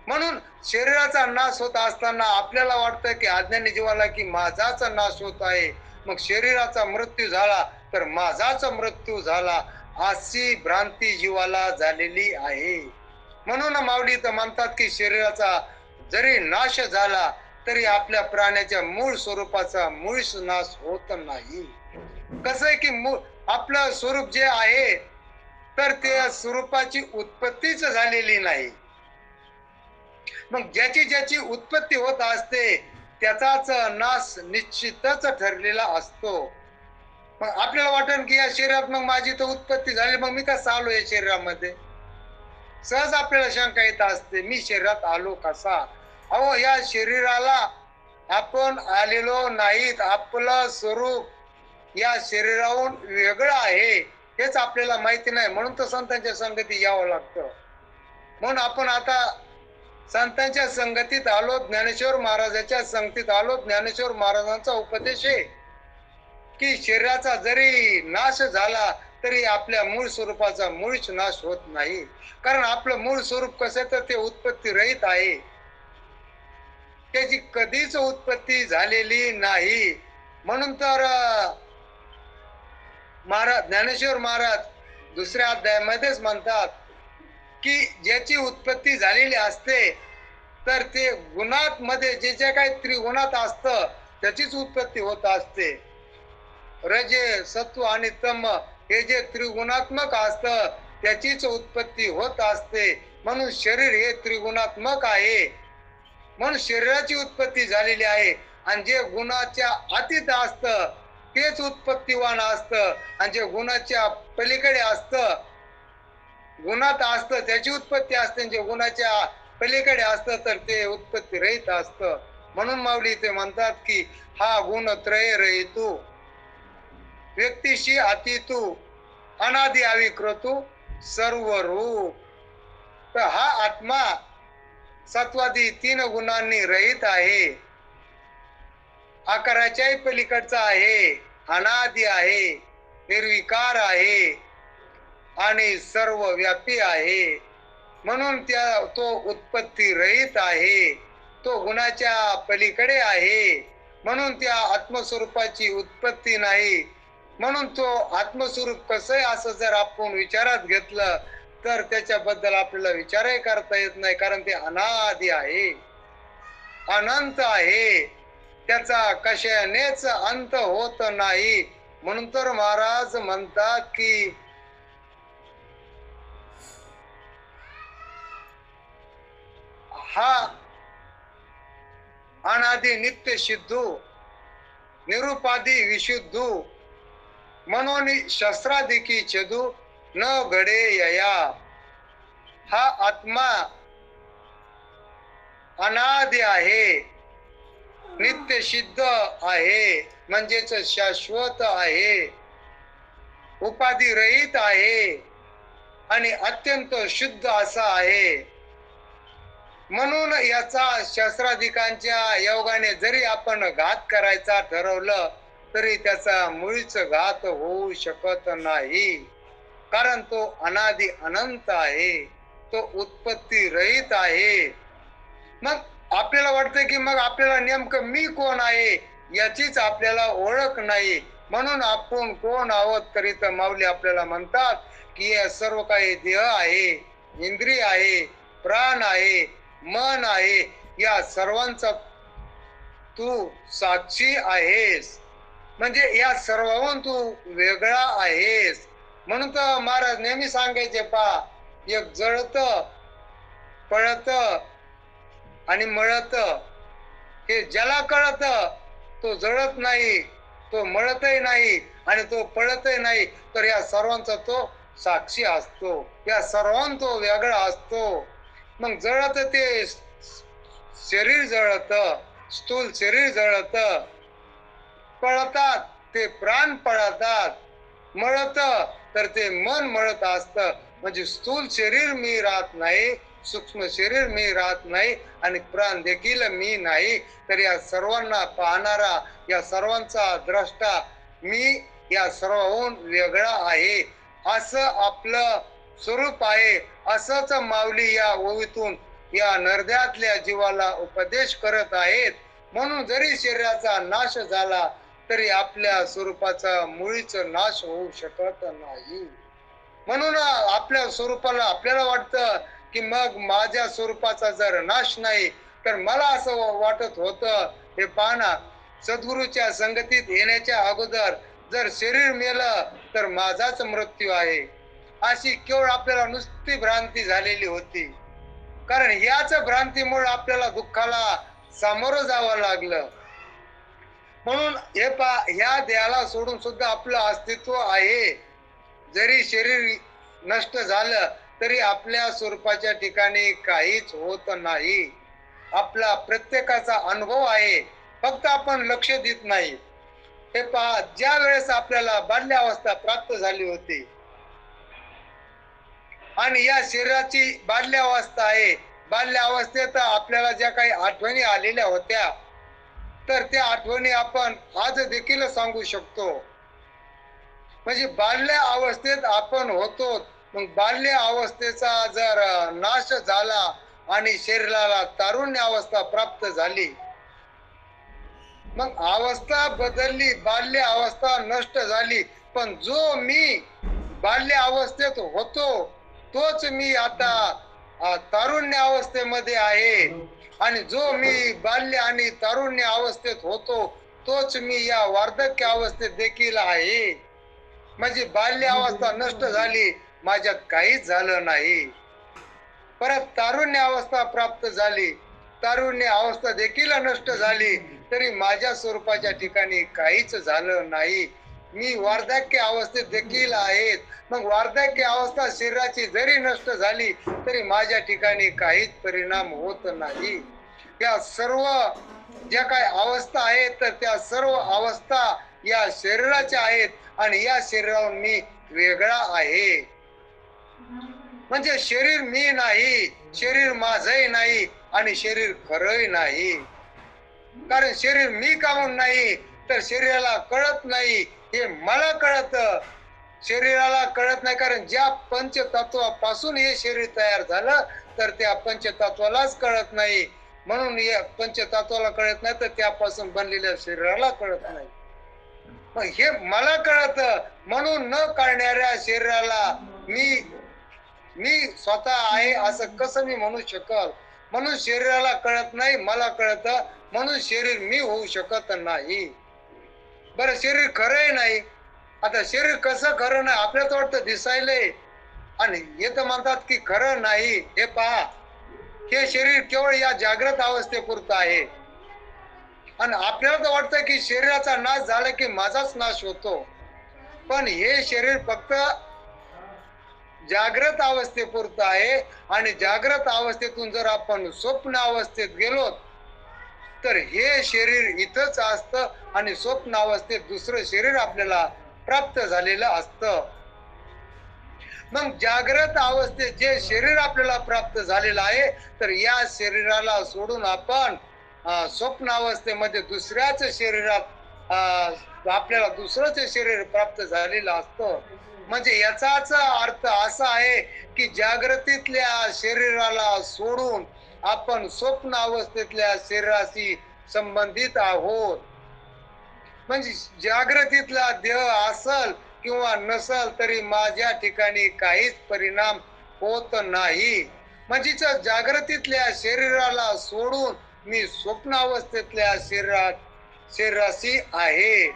[SPEAKER 1] म्हणून शरीराचा नाश होत असताना आपल्याला वाटतं की अज्ञानी जीवाला की माझाच नाश होत आहे, मग शरीराचा मृत्यू झाला तर माझाच मृत्यू झाला, अशी भ्रांती जीवाला झालेली आहे. म्हणून माऊली तर म्हणतात की शरीराचा जरी नाश झाला तरी आपल्या प्राण्याच्या मूळ स्वरूपाचा मुळीच नाश होत नाही. कसं आहे की आपलं स्वरूप जे आहे तर त्या स्वरूपाची उत्पत्तीच झालेली नाही. मग ज्याची ज्याची उत्पत्ती होत असते त्याचाच नाश निश्चितच ठरलेला असतो. मग आपल्याला वाटेल की या शरीरात मग माझी तर उत्पत्ती झाली, मग मी कसं आलो या शरीरामध्ये? सहज आपल्याला शंका येत असते, मी शरीरात आलो कसा? अहो या शरीराला आपण आलेलो नाहीत, आपलं स्वरूप या शरीराहून वेगळं आहे हेच आपल्याला माहिती नाही, म्हणून तर संतांच्या संगती यावं लागतं. म्हणून आपण आता संतांच्या संगतीत आलो, ज्ञानेश्वर महाराजांच्या संगतीत आलो. ज्ञानेश्वर महाराजांचा उपदेश आहे की शरीराचा जरी नाश झाला तरी आपल्या मूळ स्वरूपाचा मुळीच नाश होत नाही. कारण आपलं मूळ स्वरूप कसं तर ते उत्पत्ती रहित आहे. त्याची कधीच उत्पत्ती झालेली नाही. म्हणून तर महाराज ज्ञानेश्वर महाराज दुसऱ्या अध्यायामध्येच म्हणतात की ज्याची उत्पत्ती झालेली असते तर ते गुणात मध्ये जे जे काही त्रिगुणात असतं त्याचीच उत्पत्ती होत असते. रजे सत्व आणि तम हे जे त्रिगुणात्मक असतं त्याचीच उत्पत्ती होत असते. म्हणून शरीर हे त्रिगुणात्मक आहे. म्हणून शरीराची उत्पत्ती झालेली आहे. आणि जे गुणाच्या अतीत असतं तेच उत्पत्तीवान असतं. आणि जे गुणाच्या पलीकडे असतं गुणात असतं त्याची उत्पत्ती असते. जे गुणाच्या पलीकडे असतं तर ते उत्पत्ती रहित असतं. म्हणून माऊली ते म्हणतात की हा गुण त्रय रहितू व्यक्तीशी अतितू अनादि अविकृतू सर्व रूप. तर हा आत्मा सत्वादी 3 गुणांनी रहित आहे. आकाराच्याही पलीकडचा आहे, अनादि आहे, निर्विकार आहे आणि सर्व व्यापी आहे. म्हणून तो उत्पत्ती रहित आहे. तो गुणाच्या पलीकडे आहे. म्हणून त्या आत्मस्वरूपाची उत्पत्ती नाही. म्हणून तो आत्मस्वरूप कसं आहे असं जर आपण विचारात घेतलं तर त्याच्याबद्दल आपल्याला विचारही करता येत नाही. कारण ते अनादि आहे, अनंत आहे, त्याचा कशानेच अंत होत नाही. म्हणून तर महाराज म्हणतात की हा अनादि नित्य सिद्धू निरुपाधी विशुद्धू म्हणून शस्त्राधिकी छेदू न घडे यया. हा आत्मा अनादि आहे, नित्य सिद्ध आहे म्हणजेच शाश्वत आहे, उपाधी रहित आहे आणि अत्यंत शुद्ध असा आहे. म्हणून याचा शस्त्राधिकांच्या योगाने जरी आपण घात करायचा ठरवलं तरी त्याचा मुळीच घात होऊ शकत नाही. कारण तो अनादि अनंत आहे, तो उत्पत्ती रहित आहे. मग आपल्याला वाटतं की मग आपल्याला नेमकं मी कोण आहे याचीच आपल्याला ओळख नाही. म्हणून आपण कोण आहोत तरी तर माऊली आपल्याला म्हणतात की हे सर्व काही देह आहे, इंद्रिय आहे, प्राण आहे, मन आहे, या सर्वांचा तू साक्षी आहेस. म्हणजे या सर्वांहून तू वेगळा आहेस. म्हणून तर महाराज नेहमी सांगायचे पहा, एक जळत पळत आणि मळत. हे ज्याला कळत तो जळत नाही, तो मळतही नाही आणि तो पळतही नाही. तर या सर्वांचा तो साक्षी असतो, या सर्वांत तो वेगळा असतो. मग जळत ते शरीर जळत, स्थूल शरीर जळत, पळतात ते प्राण पळतात, मळत तर ते मन मळत असत. म्हणजे स्थूल शरीर मी राहत नाही, सूक्ष्म शरीर मी राहत नाही आणि प्राण देखील मी नाही. तर या सर्वांना पाहणारा, या सर्वांचा द्रष्टा मी या सर्वहून वेगळा आहे असं आपलं स्वरूप आहे. असंच माऊली या ओवीतून या नरद्यातल्या जीवाला उपदेश करत आहेत. म्हणून जरी शरीराचा नाश झाला तरी आपल्या स्वरूपाचा मुळीच नाश होऊ शकत नाही. म्हणून आपल्या स्वरूपाला आपल्याला वाटतं की मग माझ्या स्वरूपाचा जर नाश नाही तर मला असं वाटत होतं, हे पाहना, सद्गुरूच्या संगतीत येण्याच्या अगोदर जर शरीर मेलं तर माझाच मृत्यू आहे अशी केवळ आपल्याला नुसती भ्रांती झालेली होती. कारण ह्याच भ्रांतीमुळे आपल्याला दुःखाला सामोरं जावं लागलं. म्हणून हे पहा, ह्या देहाला सोडून सुद्धा आपलं अस्तित्व आहे. जरी शरीर नष्ट झालं तरी आपल्या स्वरूपाच्या ठिकाणी काहीच होत नाही. आपला प्रत्येकाचा अनुभव आहे, फक्त आपण लक्ष देत नाही. हे पहा, ज्या वेळेस आपल्याला बाल्यावस्था प्राप्त झाली होती आणि या शरीराची बाल्यावस्था आहे, बाल्यावस्थेत आपल्याला ज्या काही आठवणी आलेल्या होत्या तर त्या आठवणी आपण आज देखील सांगू शकतो. म्हणजे बाल्य अवस्थेत आपण होतो. मग बाल्य अवस्थेचा जर नाश झाला आणि शरीराला तारुण्य अवस्था प्राप्त झाली, मग अवस्था बदलली, बाल्य अवस्था नष्ट झाली, पण जो मी बाल्य अवस्थेत होतो तोच मी आता तारुण्य अवस्थेमध्ये आहे. आणि जो मी बाल्य आणि तारुण्य अवस्थेत होतो तोच मी या वार्धक्य अवस्थेत देखील आहे. म्हणजे बाल्य अवस्था नष्ट झाली, माझ्यात काहीच झालं नाही. परत तारुण्य अवस्था प्राप्त झाली, तारुण्य अवस्था देखील नष्ट झाली, तरी माझ्या स्वरूपाच्या ठिकाणी काहीच झालं नाही. मी वार्धक्य अवस्थेत देखील आहेत. मग वार्धक्य अवस्था शरीराची जरी नष्ट झाली तरी माझ्या ठिकाणी काहीच परिणाम होत नाही. या सर्व ज्या काही अवस्था आहेत तर त्या सर्व अवस्था या शरीराच्या आहेत आणि या शरीरावर मी वेगळा आहे. म्हणजे शरीर मी नाही, शरीर माझंही नाही आणि शरीर खरंही नाही. कारण शरीर मी काहून नाही, तर शरीराला कळत नाही, हे मला कळत. शरीराला कळत नाही कारण ज्या पंचतत्वापासून हे शरीर तयार झालं तर त्या पंचतत्वालाच कळत नाही. म्हणून या पंचतत्वाला कळत नाही तर त्यापासून बनलेल्या शरीराला कळत नाही. मग हे मला कळत, म्हणून न कळणाऱ्या शरीराला मी स्वतः आहे असं कसं मी म्हणू शकल. म्हणून शरीराला कळत नाही, मला कळत, म्हणून शरीर मी होऊ शकत नाही. बरं, शरीर खरंही नाही. आता शरीर कसं खरं नाही, आपल्याला वाटतं दिसायलंय आणि हे तर म्हणतात की खरं नाही. हे पहा, हे शरीर केवळ या जागृत अवस्थेपुरतं आहे आणि आपल्याला तर वाटतं की शरीराचा नाश झाला की माझाच नाश होतो. पण हे शरीर फक्त जागृत अवस्थेपुरतं आहे आणि जागृत अवस्थेतून जर आपण स्वप्न अवस्थेत गेलो तर हे शरीर इथंच असतं आणि स्वप्न अवस्थेत दुसरं शरीर आपल्याला प्राप्त झालेलं असतं. मग जागृत अवस्थेत जे शरीर आपल्याला प्राप्त झालेलं आहे तर या शरीराला सोडून आपण स्वप्न अवस्थेमध्ये दुसऱ्याच शरीरात आपल्याला दुसरंच शरीर प्राप्त झालेलं असतं. म्हणजे याचाच अर्थ असा आहे की जागृतीतल्या शरीराला सोडून आपण स्वप्न अवस्थेतल्या शरीराशी संबंधित आहोत. म्हणजे जागृतीतला देह असल किंवा नसल तरी माझ्या ठिकाणी काहीच परिणाम होत नाही. म्हणजे जागृतीतल्या शरीराला सोडून मी स्वप्न अवस्थेतल्या शरीराशी आहे.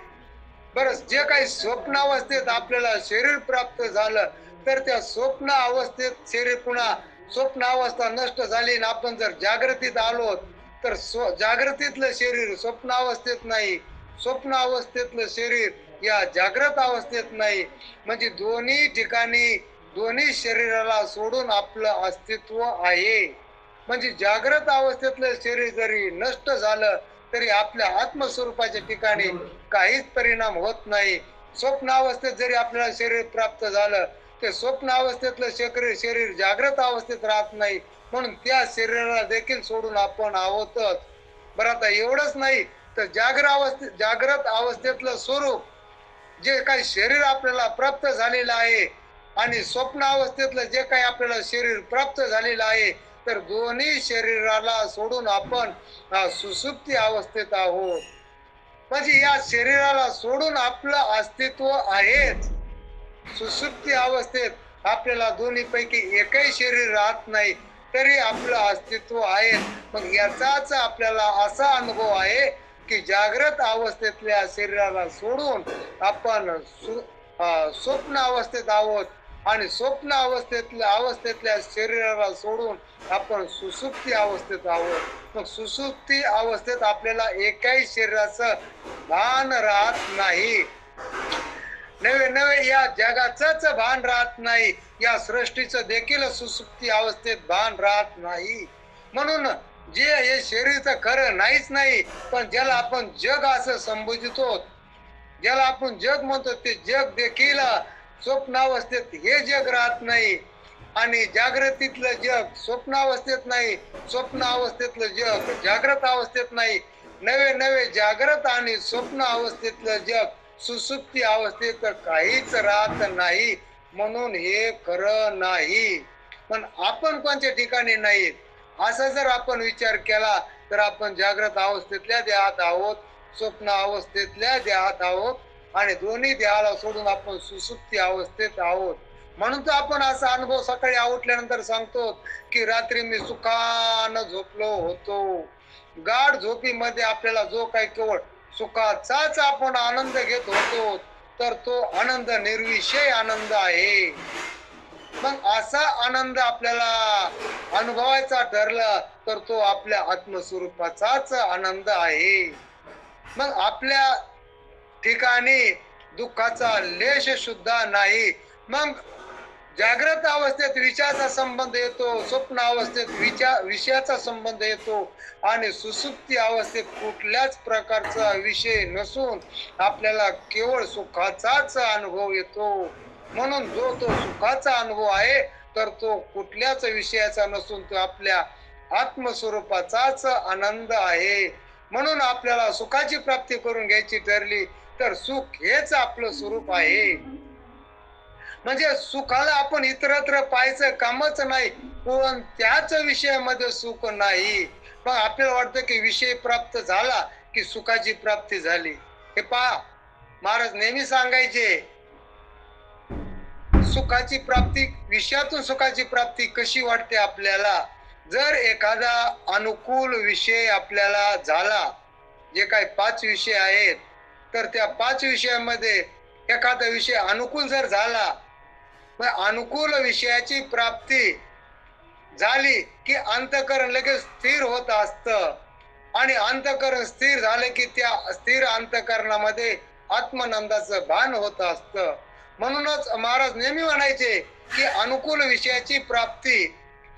[SPEAKER 1] बरं, जे काही स्वप्न अवस्थेत आपल्याला शरीर प्राप्त झालं तर त्या स्वप्न अवस्थेत शरीर पुन्हा स्वप्न अवस्था नष्ट झाली आणि आपण जर जागृतीत आलो तर जागृतीतलं शरीर स्वप्न अवस्थेत नाही, स्वप्न अवस्थेतलं शरीर या जागृत अवस्थेत नाही. म्हणजे दोन्ही ठिकाणी दोन्ही शरीराला सोडून आपलं अस्तित्व आहे. म्हणजे जागृत अवस्थेतलं शरीर जरी नष्ट झालं तरी आपल्या आत्मस्वरूपाच्या ठिकाणी काहीच परिणाम होत नाही. स्वप्न अवस्थेत जरी आपल्याला शरीर प्राप्त झालं ते स्वप्न अवस्थेतलं शरीर जागृत अवस्थेत राहत नाही, म्हणून त्या शरीराला देखील सोडून आपण आहोतच. बरं, आता एवढंच नाही तर जागृत अवस्थेतलं स्वरूप जे काही शरीर आपल्याला प्राप्त झालेलं आहे आणि स्वप्न अवस्थेतलं जे काही आपल्याला शरीर प्राप्त झालेलं आहे तर दोन्ही शरीराला सोडून आपण सुसुप्ती अवस्थेत आहोत. म्हणजे या शरीराला सोडून आपलं अस्तित्व आहेच. सुसुप्ती अवस्थेत आपल्याला दोन्ही पैकी एकही शरीर राहत नाही तरी आपलं अस्तित्व आहे. मग याचाच आपल्याला असा अनुभव आहे की जागृत अवस्थेतल्या शरीराला सोडून आपण स्वप्न अवस्थेत आहोत आणि स्वप्न अवस्थेतल्या शरीराला सोडून आपण सुसुप्ती अवस्थेत आहोत. मग सुसुप्ती अवस्थेत आपल्याला एकाही शरीराचं भान राहत नाही. नवे या जगाचंच भान राहत नाही, या सृष्टीचं देखील सुसुप्ती अवस्थेत भान राहत नाही. म्हणून जे हे शरीरचं खरं नाहीच नाही, पण ज्याला आपण जग असं संबोधितो, ज्याला आपण जग म्हणतो ते जग देखील स्वप्नावस्थेत हे जग राहत नाही आणि जागृतीतलं जग स्वप्नावस्थेत नाही, स्वप्न अवस्थेतलं जग जागृत अवस्थेत नाही. नवे जागृत आणि स्वप्न अवस्थेतलं जग सुसुप्ती अवस्थेत काहीच राहत नाही, म्हणून हे खरं नाही. पण आपण कोणत्या ठिकाणी नाहीत असा जर आपण विचार केला तर आपण जागृत अवस्थेतल्या देहात आहोत, स्वप्न अवस्थेतल्या देहात आहोत आणि दोन्ही देहाला सोडून आपण सुसुप्ती अवस्थेत आहोत. म्हणून तर आपण असा अनुभव सकाळी उठल्यानंतर सांगतो की रात्री मी सुखानं झोपलो होतो. गाढ झोपीमध्ये आपल्याला जो काही केवळ सुखाचाच आपण आनंद घेत होतो, तर तो आनंद निर्विषय आनंद आहे. मग असा आनंद आपल्याला अनुभवायचा ठरला तर तो आपल्या आत्मस्वरूपाचाच आनंद आहे. मग आपल्या ठिकाणी दुःखाचा लेश सुद्धा नाही. मग जागृत अवस्थेत विषयाचा संबंध येतो, स्वप्न अवस्थेत विषयाचा संबंध येतो आणि सुसुप्ती अवस्थेत कुठल्याच प्रकारचा विषय नसून आपल्याला केवळ सुखाचाच अनुभव येतो. म्हणून जो तो सुखाचा अनुभव आहे तर तो कुठल्याच विषयाचा नसून तो आपल्या आत्मस्वरूपाचाच आनंद आहे. म्हणून आपल्याला सुखाची प्राप्ती करून घ्यायची ठरली तर सुख हेच आपलं स्वरूप आहे. म्हणजे सुखाला आपण इतरत्र पाहायचं कामच नाही, पण त्याच विषयामध्ये सुख नाही. पण आपल्याला वाटतं की विषय प्राप्त झाला की सुखाची प्राप्ती झाली. हे पहा, महाराज नेहमी सांगायचे सुखाची प्राप्ती, विषयातून सुखाची प्राप्ती कशी वाटते आपल्याला. जर एखादा अनुकूल विषय आपल्याला झाला, जे काही 5 विषय आहेत, तर त्या 5 विषयामध्ये एखादा विषय अनुकूल जर झाला, मग अनुकूल विषयाची प्राप्ती झाली की अंतःकरण लगेच स्थिर होत असतं आणि अंतःकरण स्थिर झाले की त्या स्थिर अंतःकरणामध्ये आत्मानंदाचं भान होत असतं. म्हणूनच महाराज नेहमी म्हणायचे की अनुकूल विषयाची प्राप्ती,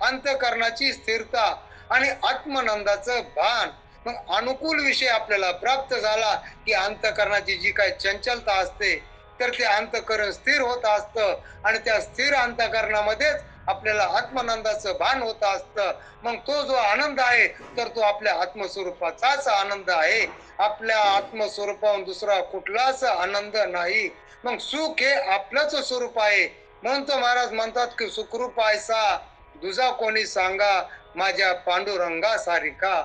[SPEAKER 1] अंतःकरणाची स्थिरता आणि आत्मानंदाचं भान. मग अनुकूल विषय आपल्याला प्राप्त झाला की अंतःकरणाची जी काही चंचलता असते तर ते अंतःकरण स्थिर होत असतं आणि त्या स्थिर अंतःकरणामध्येच आपल्याला आत्मानंदाचं भान होत असतं. मग तो जो आनंद आहे तर तो आपल्या आत्मस्वरूपाचाच आनंद आहे. आपल्या आत्मस्वरूपाहून दुसरा कुठलाच आनंद नाही. मग सुख हे आपलंच स्वरूप आहे. म्हणून तो महाराज म्हणतात की सुखरूप ऐसा दुजा कोणी सांगा माझ्या पांडुरंगा सारिका.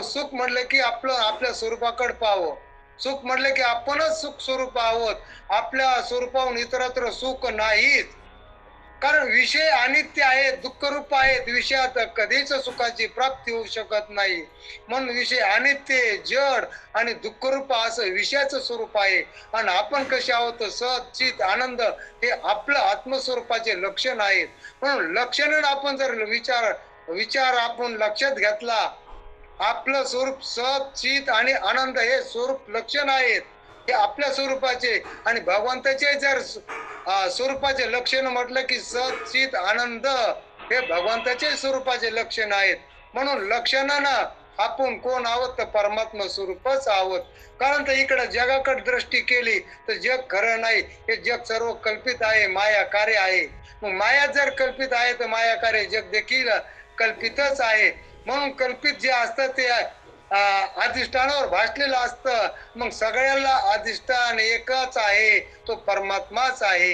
[SPEAKER 1] सुख म्हणलं की आपल्या स्वरूपाकडे पाहावं. सुख म्हणलं की आपणच सुख स्वरूप आहोत. आपल्या स्वरूपाहून इतरत्र सुख नाहीच. कारण विषय अनित्य आहेत, दुःखरूप आहेत. विषयात कधीच सुखाची प्राप्ती होऊ शकत नाही. म्हणून विषय अनित्य, जड आणि दुःखरूप असं विषयाचं स्वरूप आहे. आणि आपण कसे आहोत, सत चित आनंद हे आपलं आत्मस्वरूपाचे लक्षण आहेत. म्हणून लक्षण आपण जर विचार आपण लक्षात घेतला, आपलं स्वरूप सत चित आणि आनंद हे स्वरूप लक्षण आहेत, हे आपल्या स्वरूपाचे. आणि भगवंताचे जर स्वरूपाचे लक्षण म्हटलं की सत चित आनंद हे भगवंताचे स्वरूपाचे लक्षण आहेत. म्हणून लक्षणानं आपण कोण आहोत तर परमात्मा स्वरूपच आहोत. कारण तर इकडे जगाकडे दृष्टी केली तर जग खरं नाही, हे जग सर्व कल्पित आहे, माया कार्य आहे. मग माया जर कल्पित आहे तर माया कार्य जग देखील कल्पितच आहे. म्हणून कल्पित जे असतं ते अधिष्ठानावर भासलेलं असतं. मग सगळ्याला अधिष्ठान एकच आहे, तो परमात्माच आहे.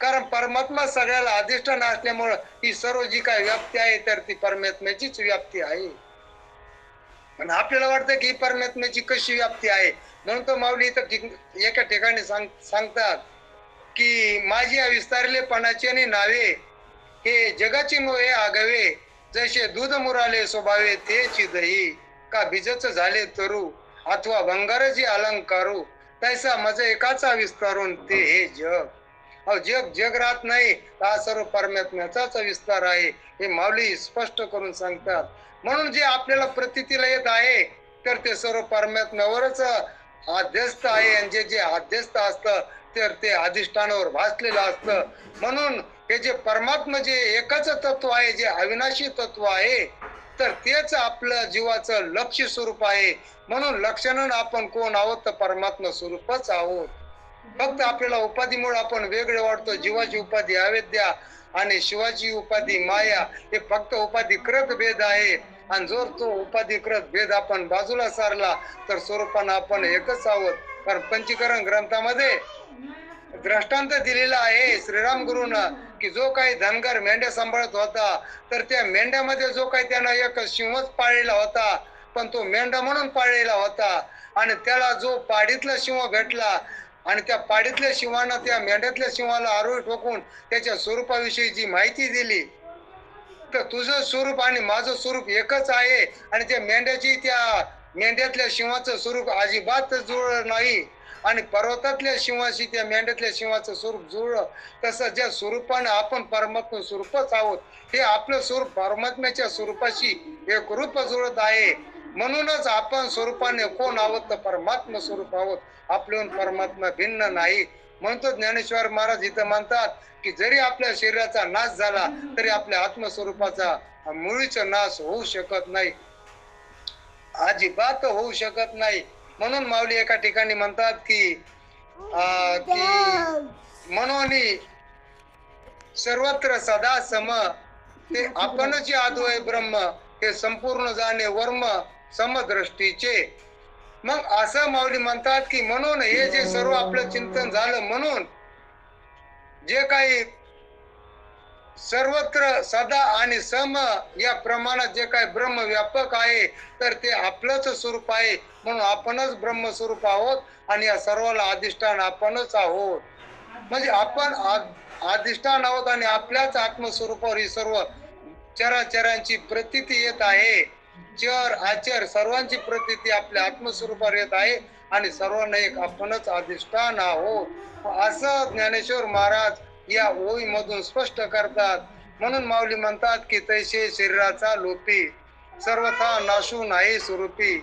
[SPEAKER 1] कारण परमात्मा सगळ्याला अधिष्ठान असल्यामुळं ही सर्व जी काही व्याप्ती आहे तर ती परमात्म्याचीच व्याप्ती आहे. पण आपल्याला वाटतं की परमात्म्याची कशी व्याप्ती आहे. म्हणून तो माऊली इथं एका ठिकाणी सांगतात की माझी विस्तारलेपणाची नावे हे जगाची नोहे आगवे, जसे दूध मुराले स्वभावे तेची दही, का बीजच झाले तरू अथवा भंगाराची अलंकारू, तैसा मज एकाचा विस्तारून ते हे जग. जग राहत नाही, हा सर्व परमात्म्याचाच विस्तार आहे, हे माऊली स्पष्ट करून सांगतात. म्हणून जे आपल्याला प्रतीतीला येत आहे तर ते सर्व परमात्म्यावरच अध्यस्त आहे. आणि जे अध्यस्त असतं तर ते अधिष्ठानावर भासलेलं असतं. म्हणून हे जे परमात्मा जे एकच तत्व आहे, जे अविनाशी तत्व आहे, तर तेच आपलं जीवाचं लक्ष्य स्वरूप आहे. म्हणून लक्षणानं आपण कोण आहोत तर परमात्मा स्वरूपच आहोत. फक्त आपल्याला उपाधीमुळे आपण वेगळे वाटतो. जीवाची उपाधी अविद्या आणि शिवाची उपाधी माया, हे फक्त उपाधिकृत भेद आहे. आणि जर तो उपाधिकृत भेद आपण बाजूला सारला तर स्वरूपानं आपण एकच आहोत. कारण पंचीकरण ग्रंथामध्ये दृष्टांत दिलेला आहे श्रीराम गुरुनं की जो काही धनगर मेंढ्या सांभाळत होता तर त्या मेंढ्यामध्ये जो काही त्यानं एक सिंहच पाळलेला होता, पण तो मेंढा म्हणून पाळलेला होता आणि त्याला जो पाडीतला सिंह भेटला आणि त्या पाडीतल्या सिंहानं त्या मेंढ्यातल्या सिंहाला आरोळी ठोकून त्याच्या स्वरूपाविषयी जी माहिती दिली, तर तुझं स्वरूप आणि माझं स्वरूप एकच आहे आणि त्या मेंढ्यातल्या सिंहाचं स्वरूप अजिबात जुळलं नाही आणि पर्वतातल्या सिंहाशी त्या मेंढ्यातल्या सिंहाचं स्वरूप जुळलं. तसं ज्या स्वरूपाने आपण परमात्मा स्वरूपच आहोत, हे आपलं स्वरूप परमात्म्याच्या स्वरूपाशी एक रूप जुळत आहे. म्हणूनच आपण स्वरूपाने कोण आहोत तर परमात्मा स्वरूप आहोत, आपल्याहून परमात्मा भिन्न नाही. म्हणतो ज्ञानेश्वर महाराज इथं म्हणतात की जरी आपल्या शरीराचा नाश झाला तरी आपल्या आत्मस्वरूपाचा मुळीच नाश होऊ शकत नाही, अजिबात होऊ शकत नाही. म्हणून माऊली एका ठिकाणी म्हणतात की म्हणून सर्वत्र सदा सम ते आपणच अद्वय ब्रह्म हे संपूर्ण जाणे वर्म समदृष्टीचे. मग असं माऊली म्हणतात की म्हणून हे जे सर्व आपलं चिंतन झालं, म्हणून जे काही सर्वत्र सदा आणि सम या प्रमाणात जे काही ब्रह्म व्यापक आहे तर ते आपलंच स्वरूप आहे. म्हणून आपणच ब्रह्मस्वरूप आहोत आणि या सर्वाला अधिष्ठान आपणच आहोत. म्हणजे आपण अधिष्ठान आहोत आणि आपल्याच आत्मस्वरूपावर ही सर्व चराचरांची प्रतीती येत आहे. चर आचर सर्वांची प्रतीती आपल्या आत्मस्वरूपावर येत आहे आणि सर्वांना एक आपणच अधिष्ठान आहोत, असं ज्ञानेश्वर महाराज या ओळीमधून स्पष्ट करतात. म्हणून माऊली म्हणतात की तैसे शरीराचा लोपी सर्वथा नाशू नाही स्वरूपी,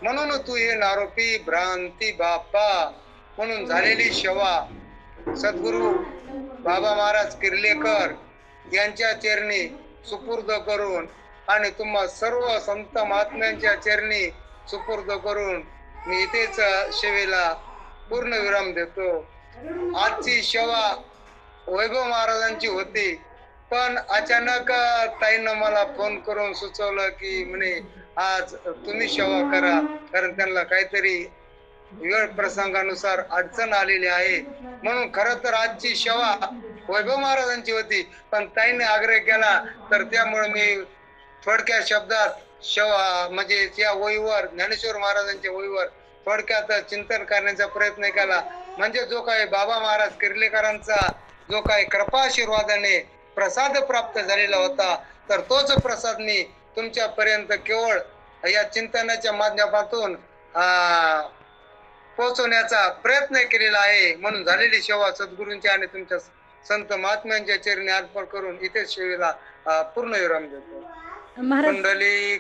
[SPEAKER 1] म्हणून तू ये नारोपी भ्रांती बापा. म्हणून झालेली सेवा सद्गुरु बाबा महाराज किर्लेकर यांच्या चरणी सुपूर्द करून आणि तुम्हा सर्व संत महात्म्यांच्या चरणी सुपूर्द करून मी इथेच सेवेला पूर्ण विराम देतो. आजची सेवा वैभव महाराजांची होती, पण अचानक ताईनं मला फोन करून सुचवलं की म्हणे आज तुम्ही सेवा करा, कारण त्यांना काहीतरी वेळ प्रसंगानुसार अडचण आलेली आहे. म्हणून खरं तर आजची सेवा वैभव महाराजांची होती, पण ताईने आग्रह केला तर त्यामुळे मी थोडक्या शब्दात सेवा म्हणजे त्या वहीवर ज्ञानेश्वर महाराजांच्या वहीवर थोडक्यात चिंतन करण्याचा प्रयत्न केला. म्हणजे जो काही बाबा महाराज किर्लेकरांचा जो काही कृपाशीर्वादाने प्रसाद प्राप्त झालेला होता, तर तोच प्रसाद मी तुमच्यापर्यंत केवळ या चिंतनाच्या माध्यमातून पोहोचवण्याचा प्रयत्न केलेला आहे. म्हणून झालेली सेवा सद्गुरूंच्या आणि तुमच्या संत महात्म्यांच्या चरणी अर्पण करून इथे सेवेला पूर्ण विराम देतो. कुंडली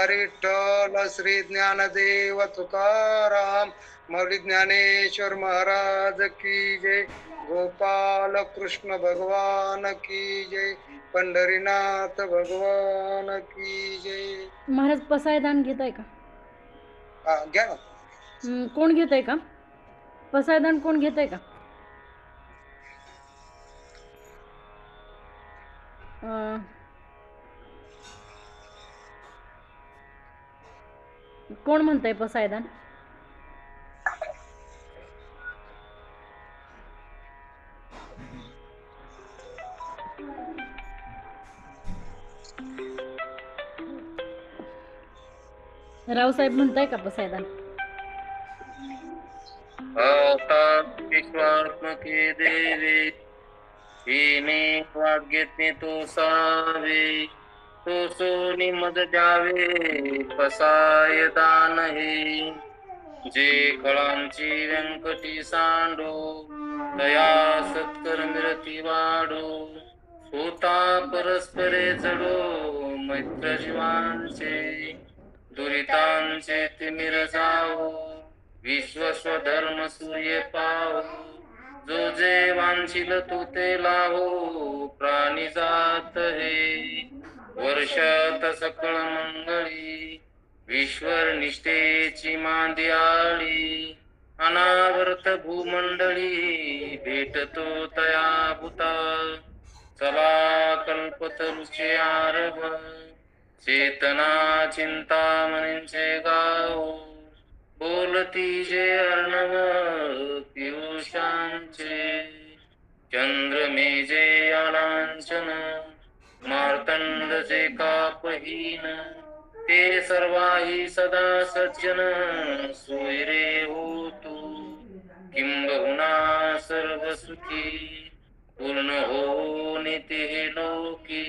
[SPEAKER 1] विठ्ठल श्री ज्ञानदेव तुकाराम मौली ज्ञानेश्वर महाराज की जय. गोपाल कृष्ण भगवान की जय. पंढरीनाथ भगवान की जय.
[SPEAKER 2] महाराज पसायदान घेत आहे का?
[SPEAKER 1] घ्या ना.
[SPEAKER 2] कोण घेत आहे का पसायदान? कोण घेत आहे का? कोण म्हणतंय पसायदान? रावसाहेब म्हणताय का पसायदान?
[SPEAKER 3] विश्वात्मके देवे हीने वाग्यज्ञ तो सावे तो सोनी मद द्यावे पसाय दान हे. जे कळांची व्यंकटी सांडो दया सत्कर मिरती वाढो होता परस्परे जडो मैत्र जीवांचे दुरितांचे तिमिर जावो विश्व स्वधर्म सूर्य पावो. जो जे वांछिल तो ते लावो प्राणी जात हे वर्षात सकळ मंगळी विश्वर निष्ठेची मांदियाळी अनावर्त भूमंडळी भेटतो तया भूता. चला कल्पतरुचे आरभ चेतना चिंतामणींचे गाव बोलती जे अर्णव पियुषांचे, चंद्रमे जे आलांचन, मार्तंड जे कापहीन, ते सर्वाही सदा सज्जन, सोयरे होतु किंबहुना सर्व सुखी, पूर्ण हो निती लोकी,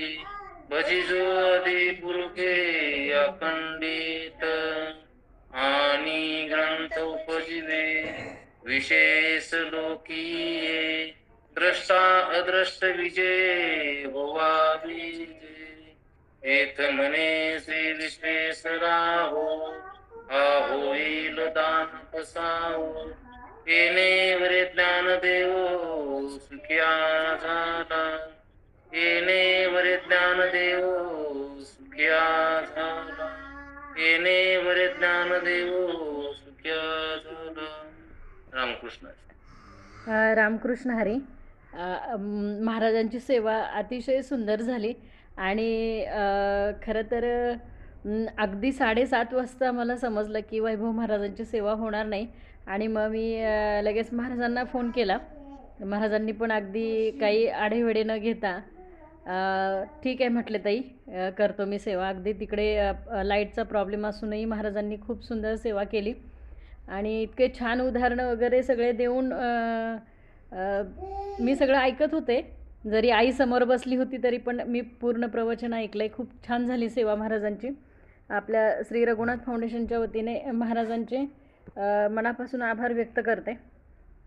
[SPEAKER 3] भजिजो आदि पुरुखे अखंडित, आणि ग्रंथ उपजीवे विशेष लोकीये, द्रष्टा अद्रष्ट विजय होवा विजय, एथ म्हणे श्री विश्वेश्वरा हो, हा होईल दान कसावो, येणे वरे ज्ञान देव सुखिया झाला, येणे वरे ज्ञान देव सुखिया झाला, येणे वरे ज्ञान देव सुखिया झाला. रामकृष्ण.
[SPEAKER 2] रामकृष्ण हरी. महाराजांची सेवा अतिशय सुंदर झाली आणि खरं तर अगदी 7:30 वाजता मला समजलं की वैभव महाराजांची सेवा होणार नाही आणि मग मी लगेच महाराजांना फोन केला. महाराजांनी पण अगदी काही आढेवेढे न घेता ठीक आहे म्हटले ताई, करतो मी सेवा. अगदी तिकडे लाईटचा प्रॉब्लेम असूनही महाराजांनी खूप सुंदर सेवा केली आणि इतके छान उदाहरणं वगैरे सगळे देऊन मी सगळं ऐकत होते. जरी आई समोर बसली होती तरी पण मी पूर्ण प्रवचन ऐकलं आहे. खूप छान झाली सेवा महाराजांची. आपल्या श्री रघुनाथ फाउंडेशनच्या वतीने महाराजांचे मनापासून आभार व्यक्त करते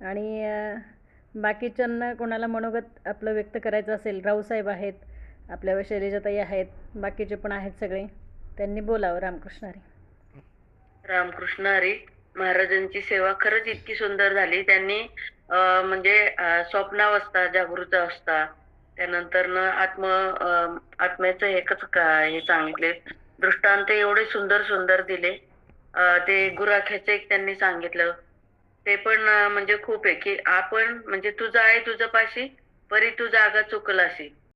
[SPEAKER 2] आणि बाकीच्यांना कोणाला मनोगत आपलं व्यक्त करायचं असेल, रावसाहेब आहेत, आपल्या शैलजाताई आहेत, बाकीचे पण आहेत सगळे, त्यांनी बोलावं. रामकृष्ण हरी.
[SPEAKER 4] रामकृष्ण हरी. महाराजांची सेवा खरंच इतकी सुंदर झाली. त्यांनी म्हणजे स्वप्नावस्था, जागृत अवस्था, त्यानंतर आत्म्याचं हे सांगितले. दृष्टांत एवढे सुंदर सुंदर दिले. ते गुराख्याचं एक त्यांनी सांगितलं, ते पण म्हणजे खूप आहे की आपण म्हणजे तुझं आहे तुझं पाशी परी तू जागा चुकलाशी,